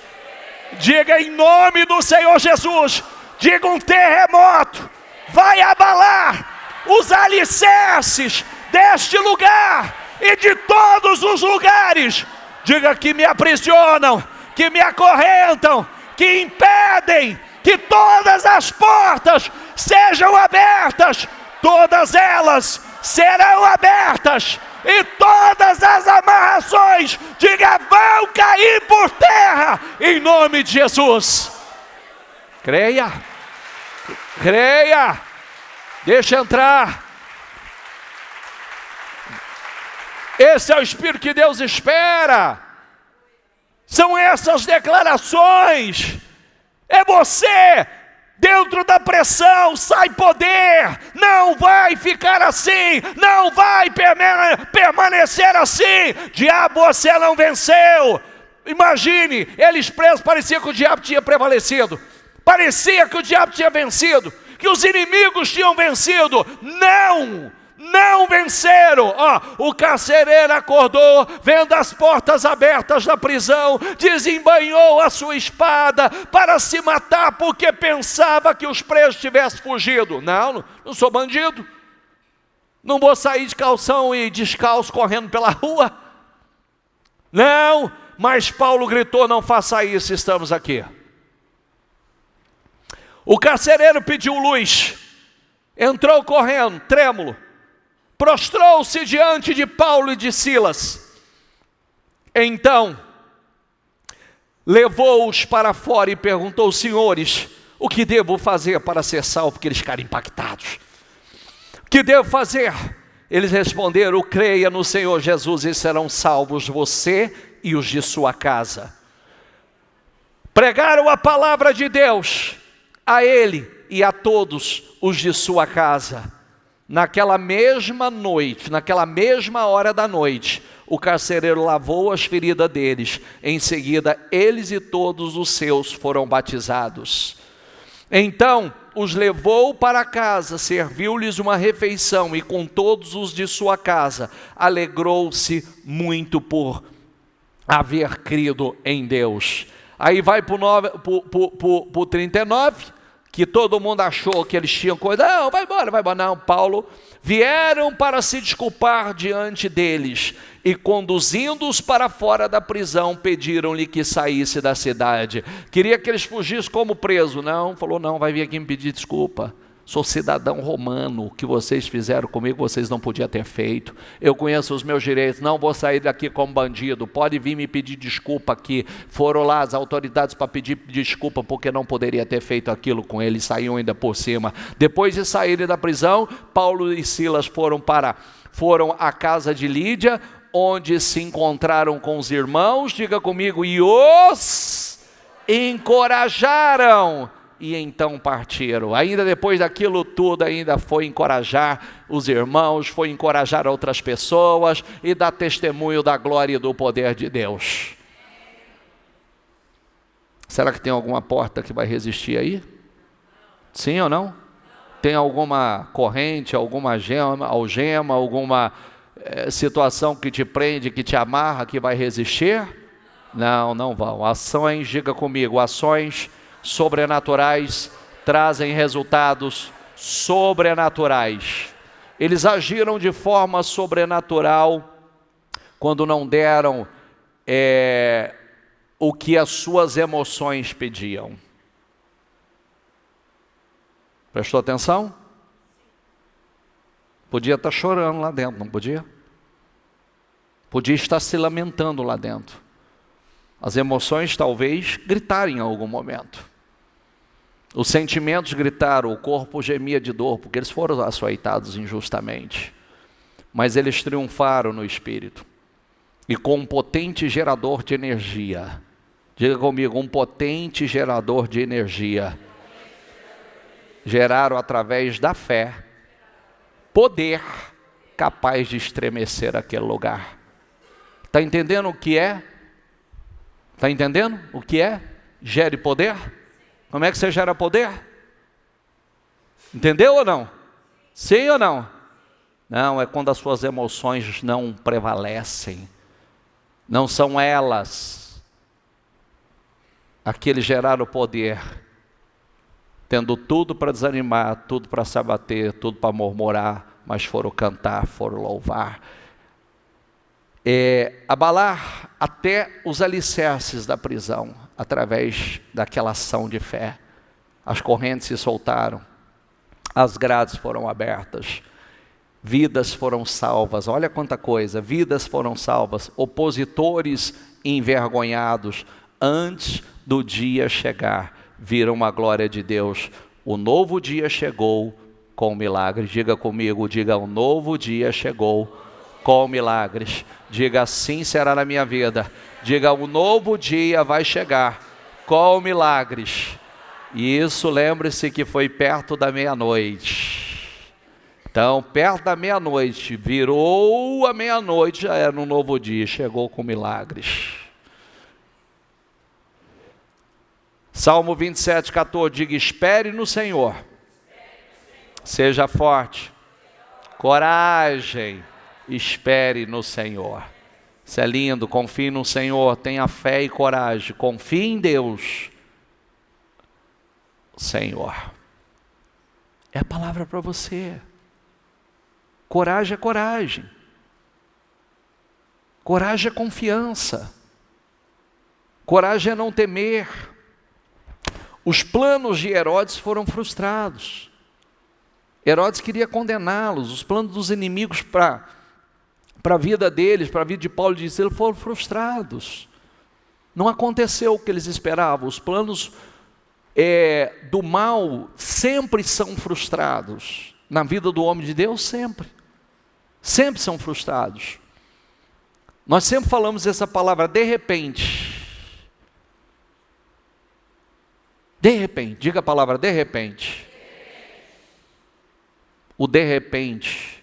Diga em nome do Senhor Jesus. Diga, um terremoto vai abalar os alicerces deste lugar e de todos os lugares. Diga, que me aprisionam, que me acorrentam, que impedem que todas as portas sejam abertas. Todas elas serão abertas e todas as amarrações, diga, vão cair por terra em nome de Jesus. Creia, deixa entrar. Esse é o Espírito que Deus espera. São essas declarações. É você. Dentro da pressão sai poder. Não vai ficar assim. Não vai permanecer assim. Diabo, você não venceu. Imagine, eles presos, parecia que o diabo tinha prevalecido. Parecia que o diabo tinha vencido. Que os inimigos tinham vencido. Não venceram. O carcereiro acordou, vendo as portas abertas da prisão, desembainhou a sua espada para se matar, porque pensava que os presos tivessem fugido. Não sou bandido. Não vou sair de calção e descalço correndo pela rua. Não, mas Paulo gritou, não faça isso, estamos aqui. O carcereiro pediu luz, entrou correndo, trêmulo, prostrou-se diante de Paulo e de Silas. Então, levou-os para fora e perguntou, senhores, o que devo fazer para ser salvo? Porque eles ficaram impactados. O que devo fazer? Eles responderam, creia no Senhor Jesus e serão salvos você e os de sua casa. Pregaram a palavra de Deus a ele e a todos os de sua casa. Naquela mesma noite, naquela mesma hora da noite, o carcereiro lavou as feridas deles. Em seguida, eles e todos os seus foram batizados. Então, os levou para casa, serviu-lhes uma refeição e com todos os de sua casa, alegrou-se muito por haver crido em Deus. Aí vai para o 39, que todo mundo achou que eles tinham coisa, não, vai embora, não, Paulo, vieram para se desculpar diante deles, e conduzindo-os para fora da prisão, pediram-lhe que saísse da cidade. Queria que eles fugissem como preso, não, falou, não, vai vir aqui me pedir desculpa, sou cidadão romano, o que vocês fizeram comigo, vocês não podiam ter feito, eu conheço os meus direitos, não vou sair daqui como bandido, pode vir me pedir desculpa aqui. Foram lá as autoridades para pedir desculpa, porque não poderia ter feito aquilo com ele, saíram ainda por cima. Depois de saírem da prisão, Paulo e Silas foram à casa de Lídia, onde se encontraram com os irmãos, diga comigo, e os encorajaram. E então partiram. Ainda depois daquilo tudo, ainda foi encorajar os irmãos, foi encorajar outras pessoas e dar testemunho da glória e do poder de Deus. Será que tem alguma porta que vai resistir aí? Sim ou não? Tem alguma corrente, alguma algema, alguma situação que te prende, que te amarra, que vai resistir? Não vão. Ações, diga comigo, ações sobrenaturais trazem resultados sobrenaturais. Eles agiram de forma sobrenatural quando não deram o que as suas emoções pediam. Prestou atenção? Podia estar chorando lá dentro, não podia? Podia estar se lamentando lá dentro. As emoções talvez gritaram em algum momento. Os sentimentos gritaram, o corpo gemia de dor, porque eles foram açoitados injustamente. Mas eles triunfaram no Espírito. E com um potente gerador de energia, Diga comigo, um potente gerador de energia. Geraram através da fé poder capaz de estremecer aquele lugar. Está entendendo o que é? Está entendendo o que é? Gere poder? Como é que você gera poder? Entendeu ou não? Sim ou não? Não, é quando as suas emoções não prevalecem. Não são elas. Aqueles geraram poder, tendo tudo para desanimar, tudo para se abater, tudo para murmurar, mas foram cantar, foram louvar. Abalar até os alicerces da prisão, através daquela ação de fé. As correntes se soltaram, as grades foram abertas, vidas foram salvas. Olha quanta coisa, vidas foram salvas, opositores envergonhados, antes do dia chegar, viram a glória de Deus. O novo dia chegou com milagres. Diga comigo, diga, o novo dia chegou com milagres. Diga, assim será na minha vida. Diga, o novo dia vai chegar com milagres. E isso, lembre-se que foi perto da meia-noite. Então, perto da meia-noite, virou a meia-noite, já era um novo dia, chegou com milagres. Salmo 27, 14, diga, espere no Senhor. Seja forte. Coragem. Espere no Senhor. Isso é lindo, confie no Senhor, tenha fé e coragem, confie em Deus. Senhor, é a palavra para você. Coragem é coragem. Coragem é confiança. Coragem é não temer. Os planos de Herodes foram frustrados. Herodes queria condená-los, os planos dos inimigos para a vida deles, para a vida de Paulo e de Silas, foram frustrados. Não aconteceu o que eles esperavam. Os planos do mal sempre são frustrados. Na vida do homem de Deus, sempre são frustrados. Nós sempre falamos essa palavra, de repente. De repente, diga a palavra, de repente. O de repente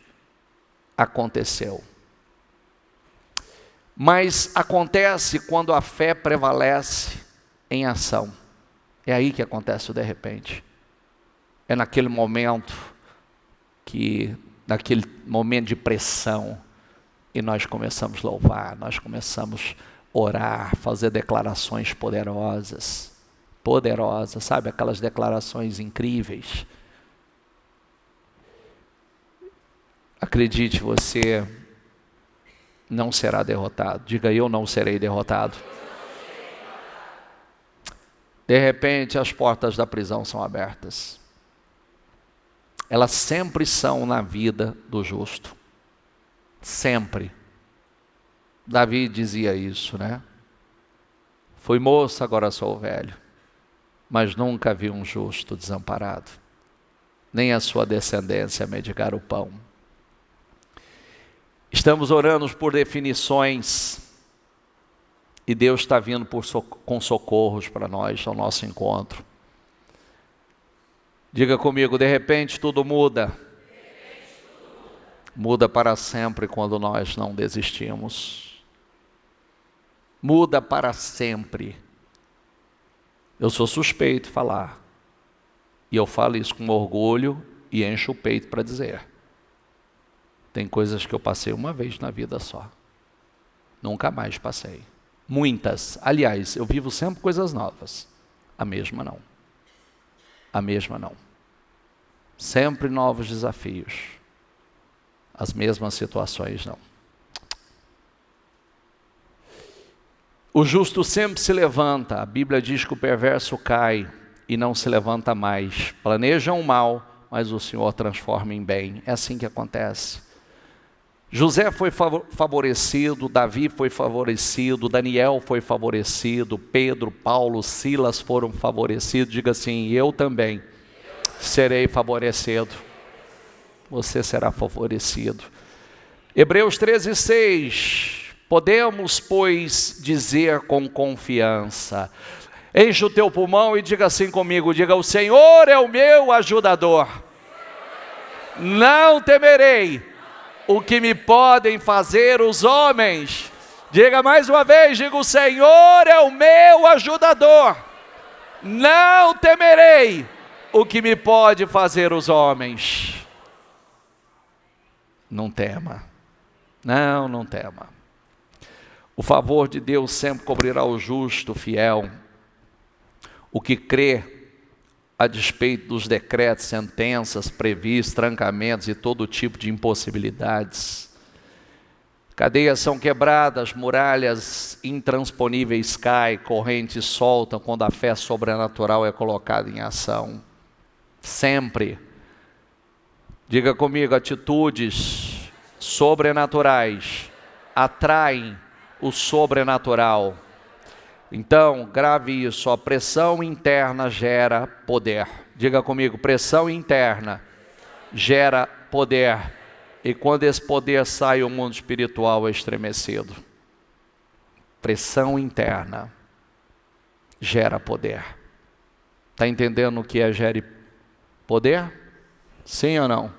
aconteceu. Mas acontece quando a fé prevalece em ação. É aí que acontece o de repente. É naquele momento naquele momento de pressão, e nós começamos a louvar, nós começamos a orar, fazer declarações poderosas, sabe, aquelas declarações incríveis. Acredite, você não será derrotado. Diga, eu não serei derrotado. De repente, as portas da prisão são abertas. Elas sempre são na vida do justo. Sempre. Davi dizia isso, né? Fui moço, agora sou velho. Mas nunca vi um justo desamparado, nem a sua descendência mendigar o pão. Estamos orando por definições, e Deus está vindo com socorros para nós, ao nosso encontro. Diga comigo, de repente tudo muda. Muda para sempre quando nós não desistimos. Muda para sempre. Eu sou suspeito de falar, e eu falo isso com orgulho e encho o peito para dizer. Tem coisas que eu passei uma vez na vida só. Nunca mais passei. Muitas. Aliás, eu vivo sempre coisas novas. A mesma não. A mesma não. Sempre novos desafios. As mesmas situações não. O justo sempre se levanta. A Bíblia diz que o perverso cai e não se levanta mais. Planejam o mal, mas o Senhor transforma em bem. É assim que acontece. José foi favorecido, Davi foi favorecido, Daniel foi favorecido, Pedro, Paulo, Silas foram favorecidos. Diga assim, eu também serei favorecido. Você será favorecido. Hebreus 13:6, Podemos, pois, dizer com confiança. Enche o teu pulmão e diga assim comigo, diga: o Senhor é o meu ajudador. Não temerei o que me podem fazer os homens. Diga mais uma vez, diga: o Senhor é o meu ajudador. Não temerei o que me pode fazer os homens. Não tema. Não tema. O favor de Deus sempre cobrirá o justo, fiel. O que crê, a despeito dos decretos, sentenças, previstos, trancamentos e todo tipo de impossibilidades. Cadeias são quebradas, muralhas intransponíveis caem, correntes soltam quando a fé sobrenatural é colocada em ação. Sempre. Diga comigo, atitudes sobrenaturais atraem o sobrenatural. Então, grave isso, a pressão interna gera poder. Diga comigo, pressão interna gera poder. E quando esse poder sai, o mundo espiritual é estremecido. Pressão interna gera poder. Está entendendo o que é gere poder? Sim ou não?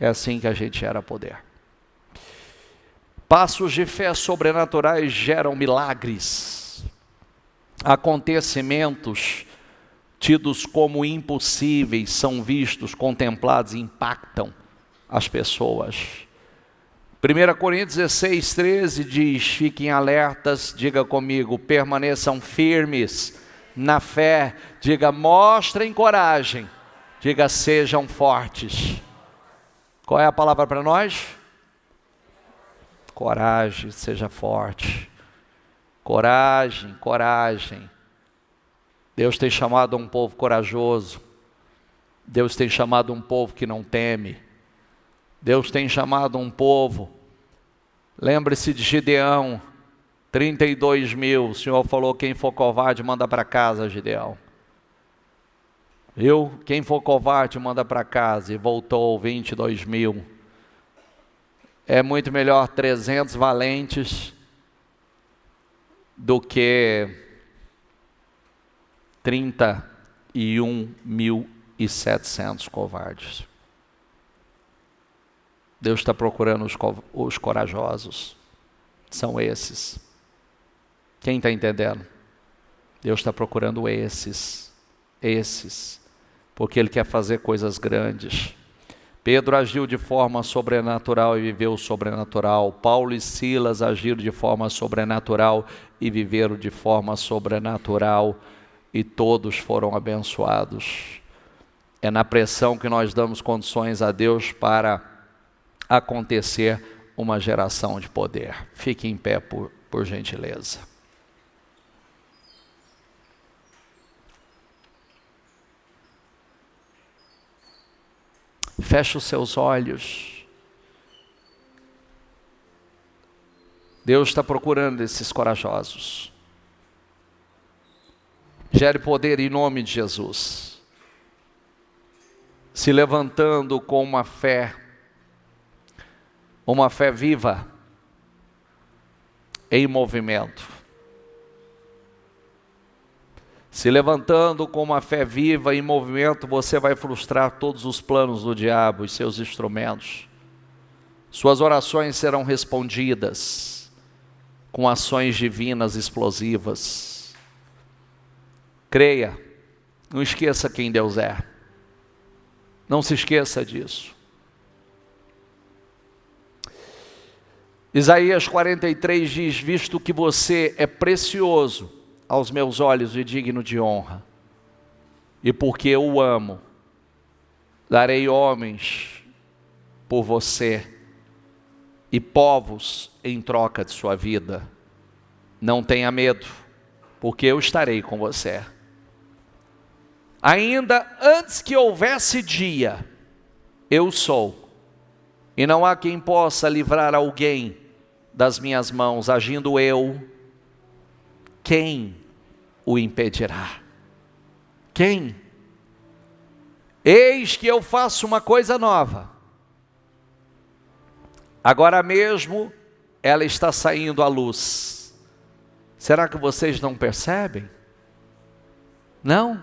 É assim que a gente gera poder. Passos de fé sobrenaturais geram milagres. Acontecimentos tidos como impossíveis são vistos, contemplados e impactam as pessoas. 1 Coríntios 16, 13 diz: fiquem alertas, diga comigo, permaneçam firmes na fé, diga mostrem coragem, diga sejam fortes. Qual é a palavra para nós? Coragem, seja forte. Coragem, coragem. Deus tem chamado um povo corajoso. Deus tem chamado um povo que não teme. Deus tem chamado um povo. Lembre-se de Gideão, 32 mil. O Senhor falou: quem for covarde, manda para casa, Gideão. Viu? Quem for covarde, manda para casa. E voltou 22 mil. É muito melhor 300 valentes do que 31.700 covardes. Deus está procurando os corajosos. São esses. Quem está entendendo? Deus está procurando esses. Porque Ele quer fazer coisas grandes. Pedro agiu de forma sobrenatural e viveu o sobrenatural. Paulo e Silas agiram de forma sobrenatural e viveram de forma sobrenatural. E todos foram abençoados. É na pressão que nós damos condições a Deus para acontecer uma geração de poder. Fique em pé por gentileza. Feche os seus olhos. Deus está procurando esses corajosos. Gere poder em nome de Jesus. Se levantando com uma fé viva, em movimento. Se levantando com uma fé viva em movimento, você vai frustrar todos os planos do diabo e seus instrumentos. Suas orações serão respondidas com ações divinas explosivas. Creia, não esqueça quem Deus é. Não se esqueça disso. Isaías 43 diz: visto que você é precioso aos meus olhos e digno de honra, e porque eu o amo, darei homens por você e povos em troca de sua vida. Não tenha medo, porque eu estarei com você. Ainda antes que houvesse dia, eu sou, e não há quem possa livrar alguém das minhas mãos. Agindo eu, quem o impedirá? Quem? Eis que eu faço uma coisa nova. Agora mesmo ela está saindo à luz. Será que vocês não percebem? Não?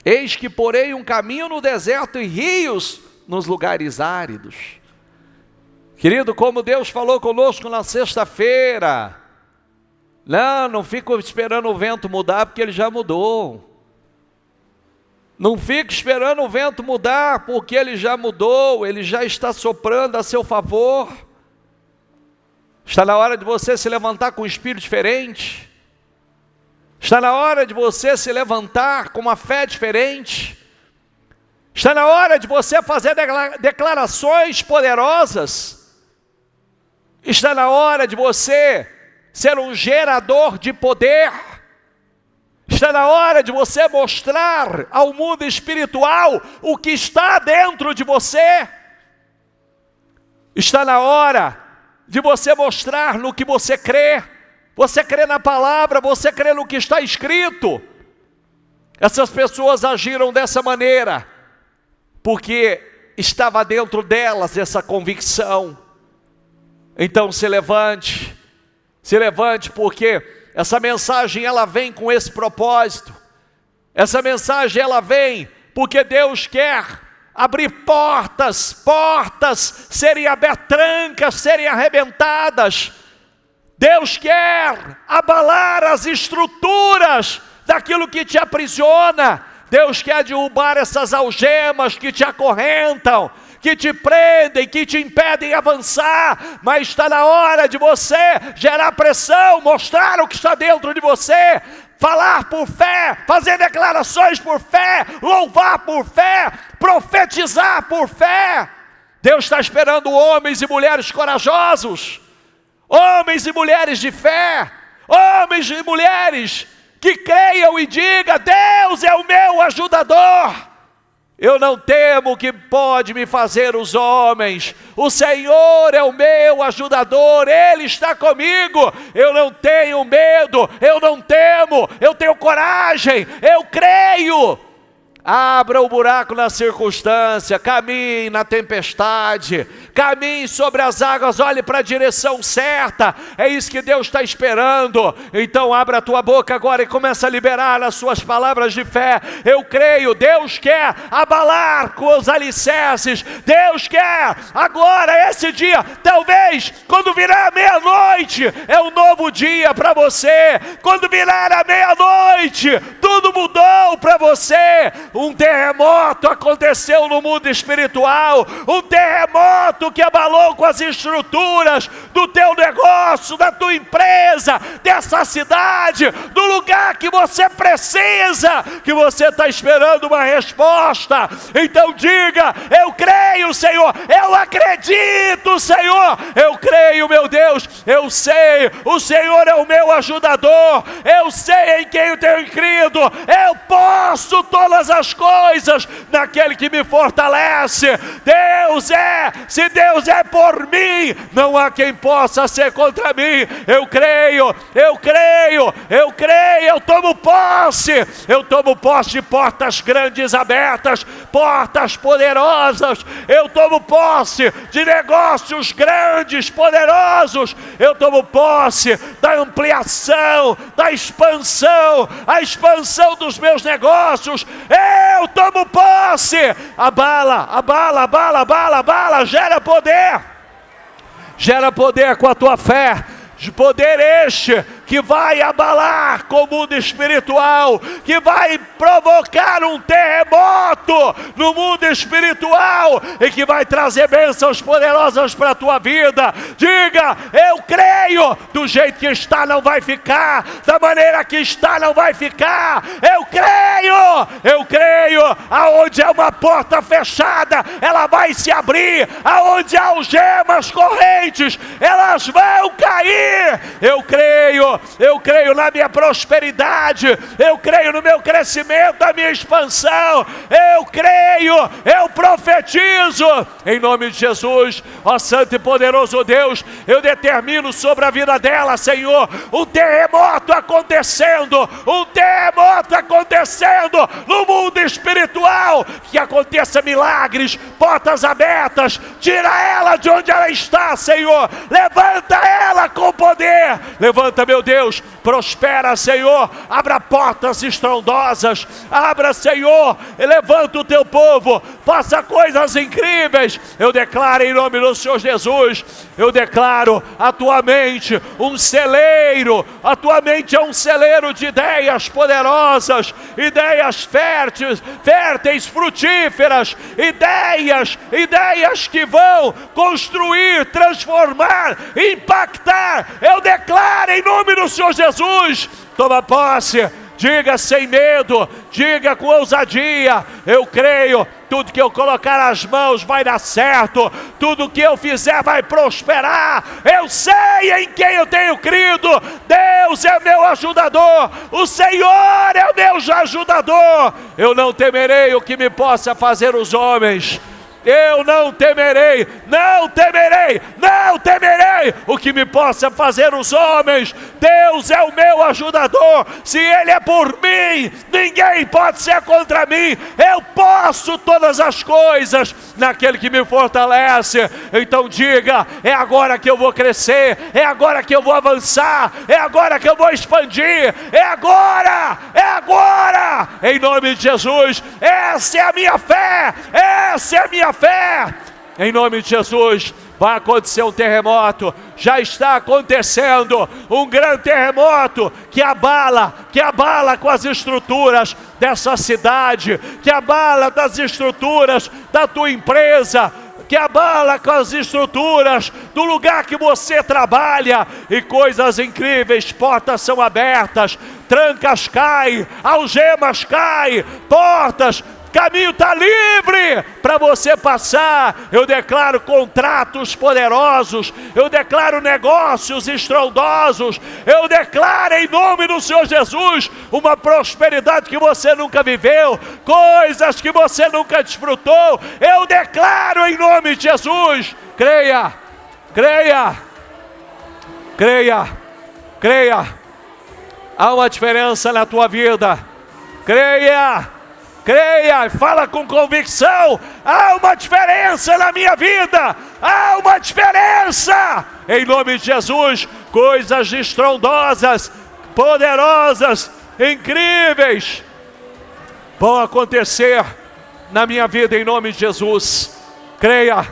Eis que porei um caminho no deserto e rios nos lugares áridos. Querido, como Deus falou conosco na sexta-feira, não fico esperando o vento mudar, porque ele já mudou. Não fique esperando o vento mudar, porque ele já mudou, ele já está soprando a seu favor. Está na hora de você se levantar com um espírito diferente. Está na hora de você se levantar com uma fé diferente. Está na hora de você fazer declarações poderosas. Está na hora de você ser um gerador de poder. Está na hora de você mostrar ao mundo espiritual o que está dentro de você. Está na hora de você mostrar no que você crê. Você crê na palavra, você crê no que está escrito. Essas pessoas agiram dessa maneira, porque estava dentro delas essa convicção. Então se levante, porque essa mensagem ela vem com esse propósito. Essa mensagem ela vem porque Deus quer abrir portas serem abertas, trancas serem arrebentadas. Deus quer abalar as estruturas daquilo que te aprisiona. Deus quer derrubar essas algemas que te acorrentam, que te prendem, que te impedem avançar. Mas está na hora de você gerar pressão, mostrar o que está dentro de você, falar por fé, fazer declarações por fé, louvar por fé, profetizar por fé. Deus está esperando homens e mulheres corajosos, homens e mulheres de fé, homens e mulheres que creiam e digam: Deus é o meu ajudador. Eu não temo o que pode me fazer os homens. O Senhor é o meu ajudador, Ele está comigo. Eu não tenho medo, eu não temo, eu tenho coragem, eu creio. Abra o buraco na circunstância, caminhe na tempestade, caminhe sobre as águas, olhe para a direção certa. É isso que Deus está esperando. Então abra a tua boca agora e começa a liberar as suas palavras de fé. Eu creio, Deus quer abalar com os alicerces. Deus quer agora, esse dia, talvez quando virar a meia-noite, é um novo dia para você. Quando virar a meia-noite, tudo mudou para você. Um terremoto aconteceu no mundo espiritual, um terremoto que abalou com as estruturas do teu negócio, da tua empresa, dessa cidade, do lugar que você precisa, que você está esperando uma resposta. Então diga: eu creio, Senhor, eu acredito, Senhor, eu creio, meu Deus, eu sei, o Senhor é o meu ajudador, eu sei em quem eu tenho crido, eu posso todas as coisas naquele que me fortalece. Se Deus é por mim, não há quem possa ser contra mim. Eu creio, eu tomo posse de portas grandes abertas, portas poderosas. Eu tomo posse de negócios grandes, poderosos. Eu tomo posse da ampliação, da expansão, a expansão dos meus negócios. Eu tomo posse. Abala, gera poder com a tua fé. De poder este que vai abalar com o mundo espiritual, que vai provocar um terremoto no mundo espiritual e que vai trazer bênçãos poderosas para a tua vida. Diga: eu creio, do jeito que está não vai ficar, da maneira que está não vai ficar. Eu creio, aonde é uma porta fechada, ela vai se abrir, aonde há algemas correntes, elas vão cair. Eu creio na minha prosperidade, eu creio no meu crescimento, na minha expansão, eu creio creio, eu profetizo, em nome de Jesus, ó santo e poderoso Deus, eu determino sobre a vida dela, Senhor, um terremoto acontecendo no mundo espiritual, que aconteça milagres, portas abertas, tira ela de onde ela está, Senhor, levanta ela com poder, levanta, meu Deus, prospera, Senhor, abra portas estrondosas, abra, Senhor, levanta o teu povo, faça coisas incríveis. Eu declaro em nome do Senhor Jesus, eu declaro a tua mente um celeiro, a tua mente é um celeiro de ideias poderosas, ideias férteis, frutíferas, ideias que vão construir, transformar, impactar. Eu declaro em nome do Senhor Jesus, toma posse, diga sem medo, diga com ousadia, eu creio, tudo que eu colocar as mãos vai dar certo, tudo que eu fizer vai prosperar, eu sei em quem eu tenho crido, Deus é meu ajudador, o Senhor é o meu ajudador, eu não temerei o que me possa fazer os homens, eu não temerei o que me possa fazer os homens. Deus é o meu ajudador, se Ele é por mim, ninguém pode ser contra mim, eu posso todas as coisas naquele que me fortalece. Então diga, é agora que eu vou crescer, é agora que eu vou avançar, é agora que eu vou expandir, é agora, em nome de Jesus, essa é a minha fé, em nome de Jesus. Vai acontecer um terremoto, já está acontecendo um grande terremoto que abala com as estruturas dessa cidade, que abala das estruturas da tua empresa, que abala com as estruturas do lugar que você trabalha, e coisas incríveis, portas são abertas, trancas caem, algemas caem, portas, caminho está livre para você passar. Eu declaro contratos poderosos, eu declaro negócios estrondosos, eu declaro em nome do Senhor Jesus uma prosperidade que você nunca viveu, coisas que você nunca desfrutou, eu declaro em nome de Jesus. Creia, há uma diferença na tua vida, creia, fala com convicção, há uma diferença na minha vida, há uma diferença, em nome de Jesus, coisas estrondosas, poderosas, incríveis, vão acontecer na minha vida, em nome de Jesus. Creia,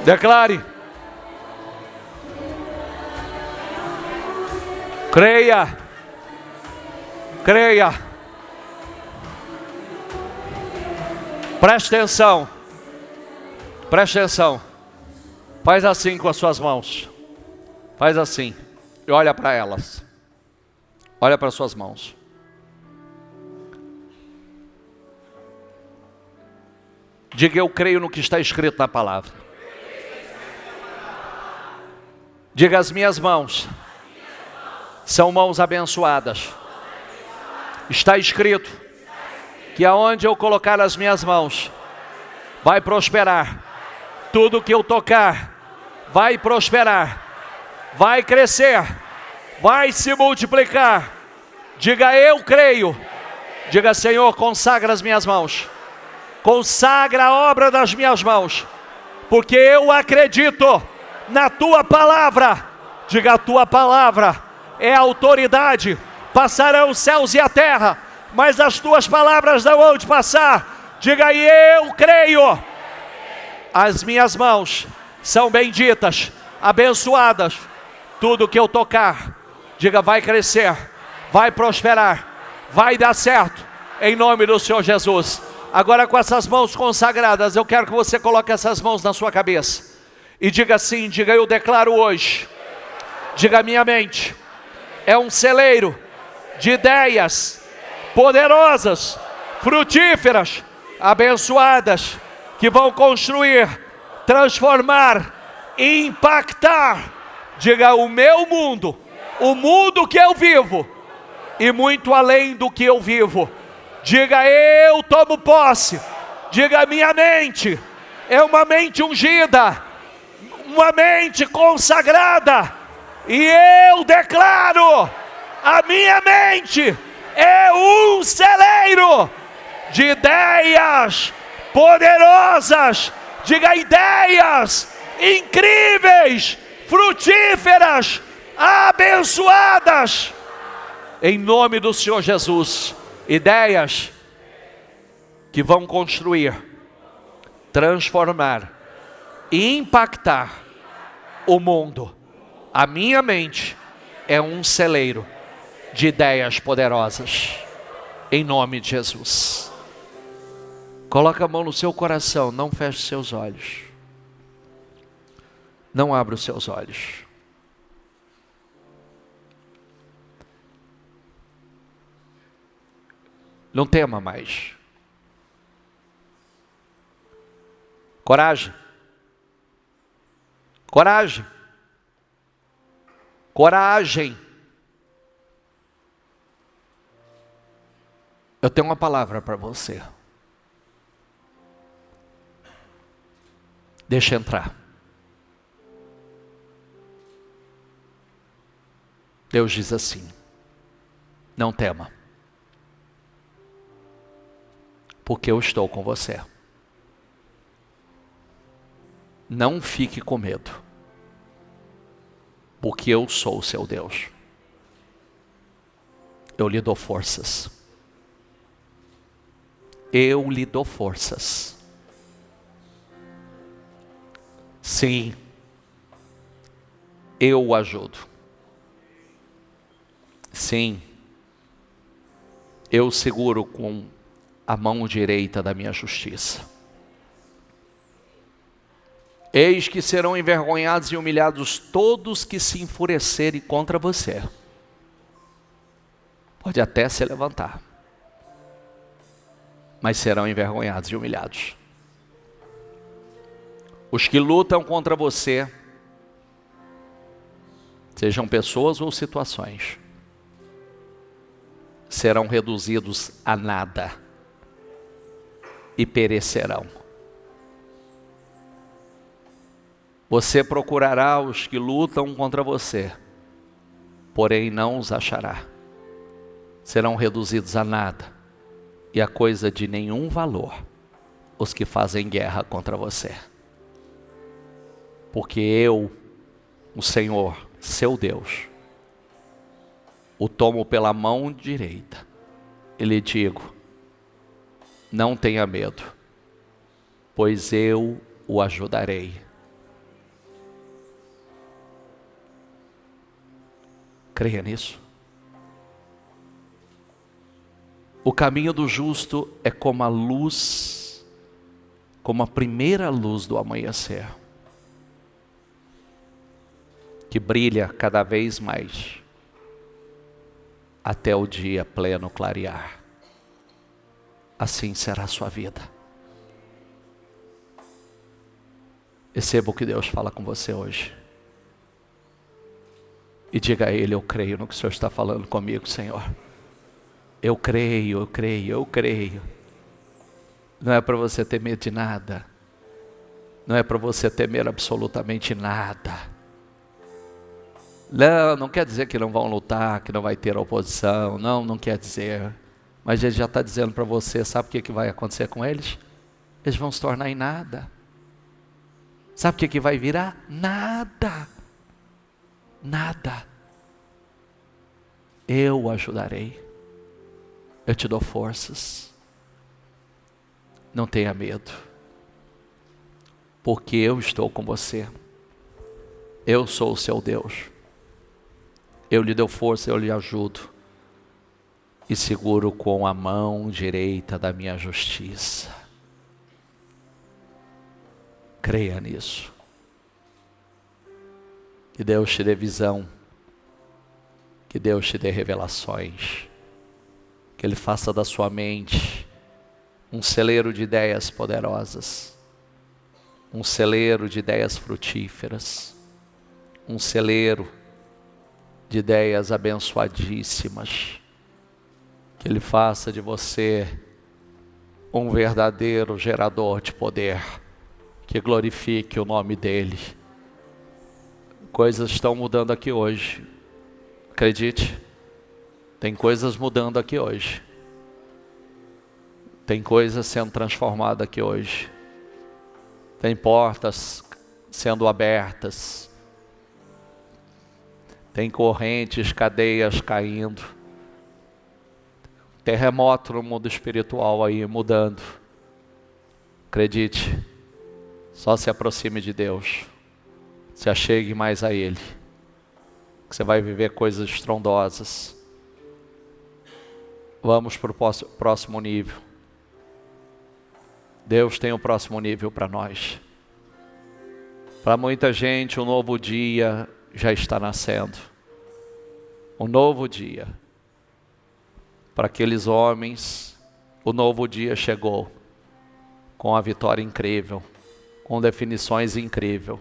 declare, creia, preste atenção, faz assim com as suas mãos, faz assim, e olha para elas, olha para as suas mãos. Diga, eu creio no que está escrito na palavra. Diga, as minhas mãos são mãos abençoadas. Está escrito que aonde eu colocar as minhas mãos, vai prosperar. Tudo que eu tocar, vai prosperar, vai crescer, vai se multiplicar. Diga, eu creio. Diga, Senhor, consagra as minhas mãos, consagra a obra das minhas mãos, porque eu acredito na tua palavra. Diga, a tua palavra é autoridade, passarão os céus e a terra, mas as tuas palavras não hão de passar. Diga, e eu creio, as minhas mãos são benditas, abençoadas, tudo que eu tocar, diga, vai crescer, vai prosperar, vai dar certo, em nome do Senhor Jesus. Agora, com essas mãos consagradas, eu quero que você coloque essas mãos na sua cabeça e diga assim, diga, eu declaro hoje, diga, minha mente é um celeiro de ideias poderosas, frutíferas, abençoadas, que vão construir, transformar, impactar, diga, o meu mundo, o mundo que eu vivo, e muito além do que eu vivo. Diga, eu tomo posse. Diga, minha mente é uma mente ungida, uma mente consagrada, e eu declaro, a minha mente é um celeiro de ideias poderosas. Diga, ideias incríveis, frutíferas, abençoadas, em nome do Senhor Jesus. Ideias que vão construir, transformar e impactar o mundo. A minha mente é um celeiro de ideias poderosas, em nome de Jesus. Coloca a mão no seu coração, não feche seus olhos. Não abra os seus olhos. Não tema mais. Coragem. Coragem. Coragem. Eu tenho uma palavra para você. Deixa entrar. Deus diz assim: não tema, porque eu estou com você. Não fique com medo, porque eu sou o seu Deus. Eu lhe dou forças. Eu lhe dou forças. Sim, eu o ajudo. Sim, eu seguro com a mão direita da minha justiça. Eis que serão envergonhados e humilhados todos que se enfurecerem contra você. Pode até se levantar, mas serão envergonhados e humilhados. Os que lutam contra você, sejam pessoas ou situações, serão reduzidos a nada e perecerão. Você procurará os que lutam contra você, porém não os achará. Serão reduzidos a nada e a coisa de nenhum valor os que fazem guerra contra você. Porque eu, o Senhor, seu Deus, o tomo pela mão direita e lhe digo: não tenha medo, pois eu o ajudarei. Creia nisso. O caminho do justo é como a luz, como a primeira luz do amanhecer, que brilha cada vez mais até o dia pleno clarear. Assim será a sua vida. Receba o que Deus fala com você hoje. E diga a Ele: eu creio no que o Senhor está falando comigo, Senhor. Eu creio, eu creio, eu creio. Não é para você ter medo de nada. Não é para você temer absolutamente nada. Não quer dizer que não vão lutar, que não vai ter oposição. Não quer dizer. Mas Ele já está dizendo para você, sabe o que vai acontecer com eles? Eles vão se tornar em nada. Sabe o que vai virar? Nada. Nada. Eu o ajudarei. Eu te dou forças. Não tenha medo, porque eu estou com você. Eu sou o seu Deus. Eu lhe dou força, eu lhe ajudo e seguro com a mão direita da minha justiça. Creia nisso. Que Deus te dê visão, que Deus te dê revelações, que Ele faça da sua mente um celeiro de ideias poderosas, um celeiro de ideias frutíferas, um celeiro de ideias abençoadíssimas. Que Ele faça de você um verdadeiro gerador de poder, que glorifique o nome dEle. Coisas estão mudando aqui hoje, acredite, tem coisas mudando aqui hoje, tem coisas sendo transformadas aqui hoje, tem portas sendo abertas, tem correntes, cadeias caindo, terremoto no mundo espiritual aí mudando. Acredite, só se aproxime de Deus, se achegue mais a Ele, que você vai viver coisas estrondosas. Vamos para o próximo nível. Deus tem o próximo nível para nós. Para muita gente, um novo dia já está nascendo. Um novo dia. Para aqueles homens, o novo dia chegou, com a vitória incrível, com definições incríveis.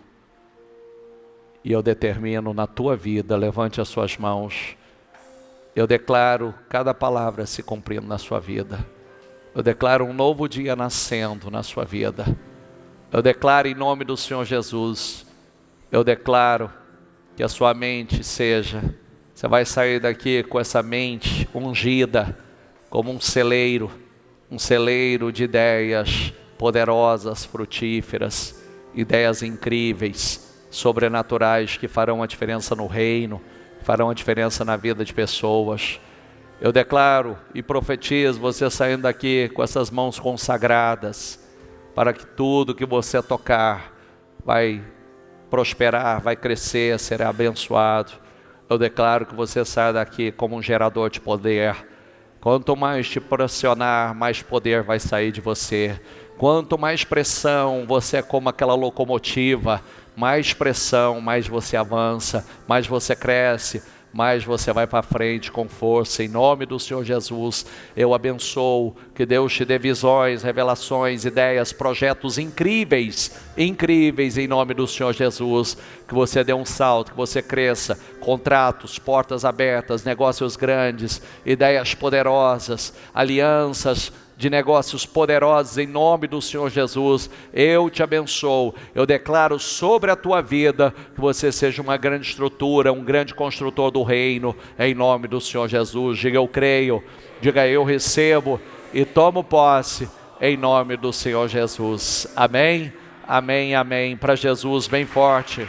E eu determino na tua vida, levante as suas mãos, eu declaro cada palavra se cumprindo na sua vida. Eu declaro um novo dia nascendo na sua vida. Eu declaro em nome do Senhor Jesus, eu declaro que a sua mente seja, você vai sair daqui com essa mente ungida, como um celeiro de ideias poderosas, frutíferas, ideias incríveis, sobrenaturais, que farão a diferença no reino, farão a diferença na vida de pessoas. Eu declaro e profetizo você saindo daqui com essas mãos consagradas, para que tudo que você tocar vai prosperar, vai crescer, será abençoado. Eu declaro que você saia daqui como um gerador de poder. Quanto mais te pressionar, mais poder vai sair de você. Quanto mais pressão, você é como aquela locomotiva, mais pressão, mais você avança, mais você cresce, mais você vai para frente com força. Em nome do Senhor Jesus, eu abençoo, que Deus te dê visões, revelações, ideias, projetos incríveis, em nome do Senhor Jesus, que você dê um salto, que você cresça, contratos, portas abertas, negócios grandes, ideias poderosas, alianças de negócios poderosos, em nome do Senhor Jesus. Eu te abençoo, eu declaro sobre a tua vida, que você seja uma grande estrutura, um grande construtor do reino, em nome do Senhor Jesus. Diga eu creio, diga eu recebo e tomo posse, em nome do Senhor Jesus. Amém, amém, amém. Para Jesus bem forte.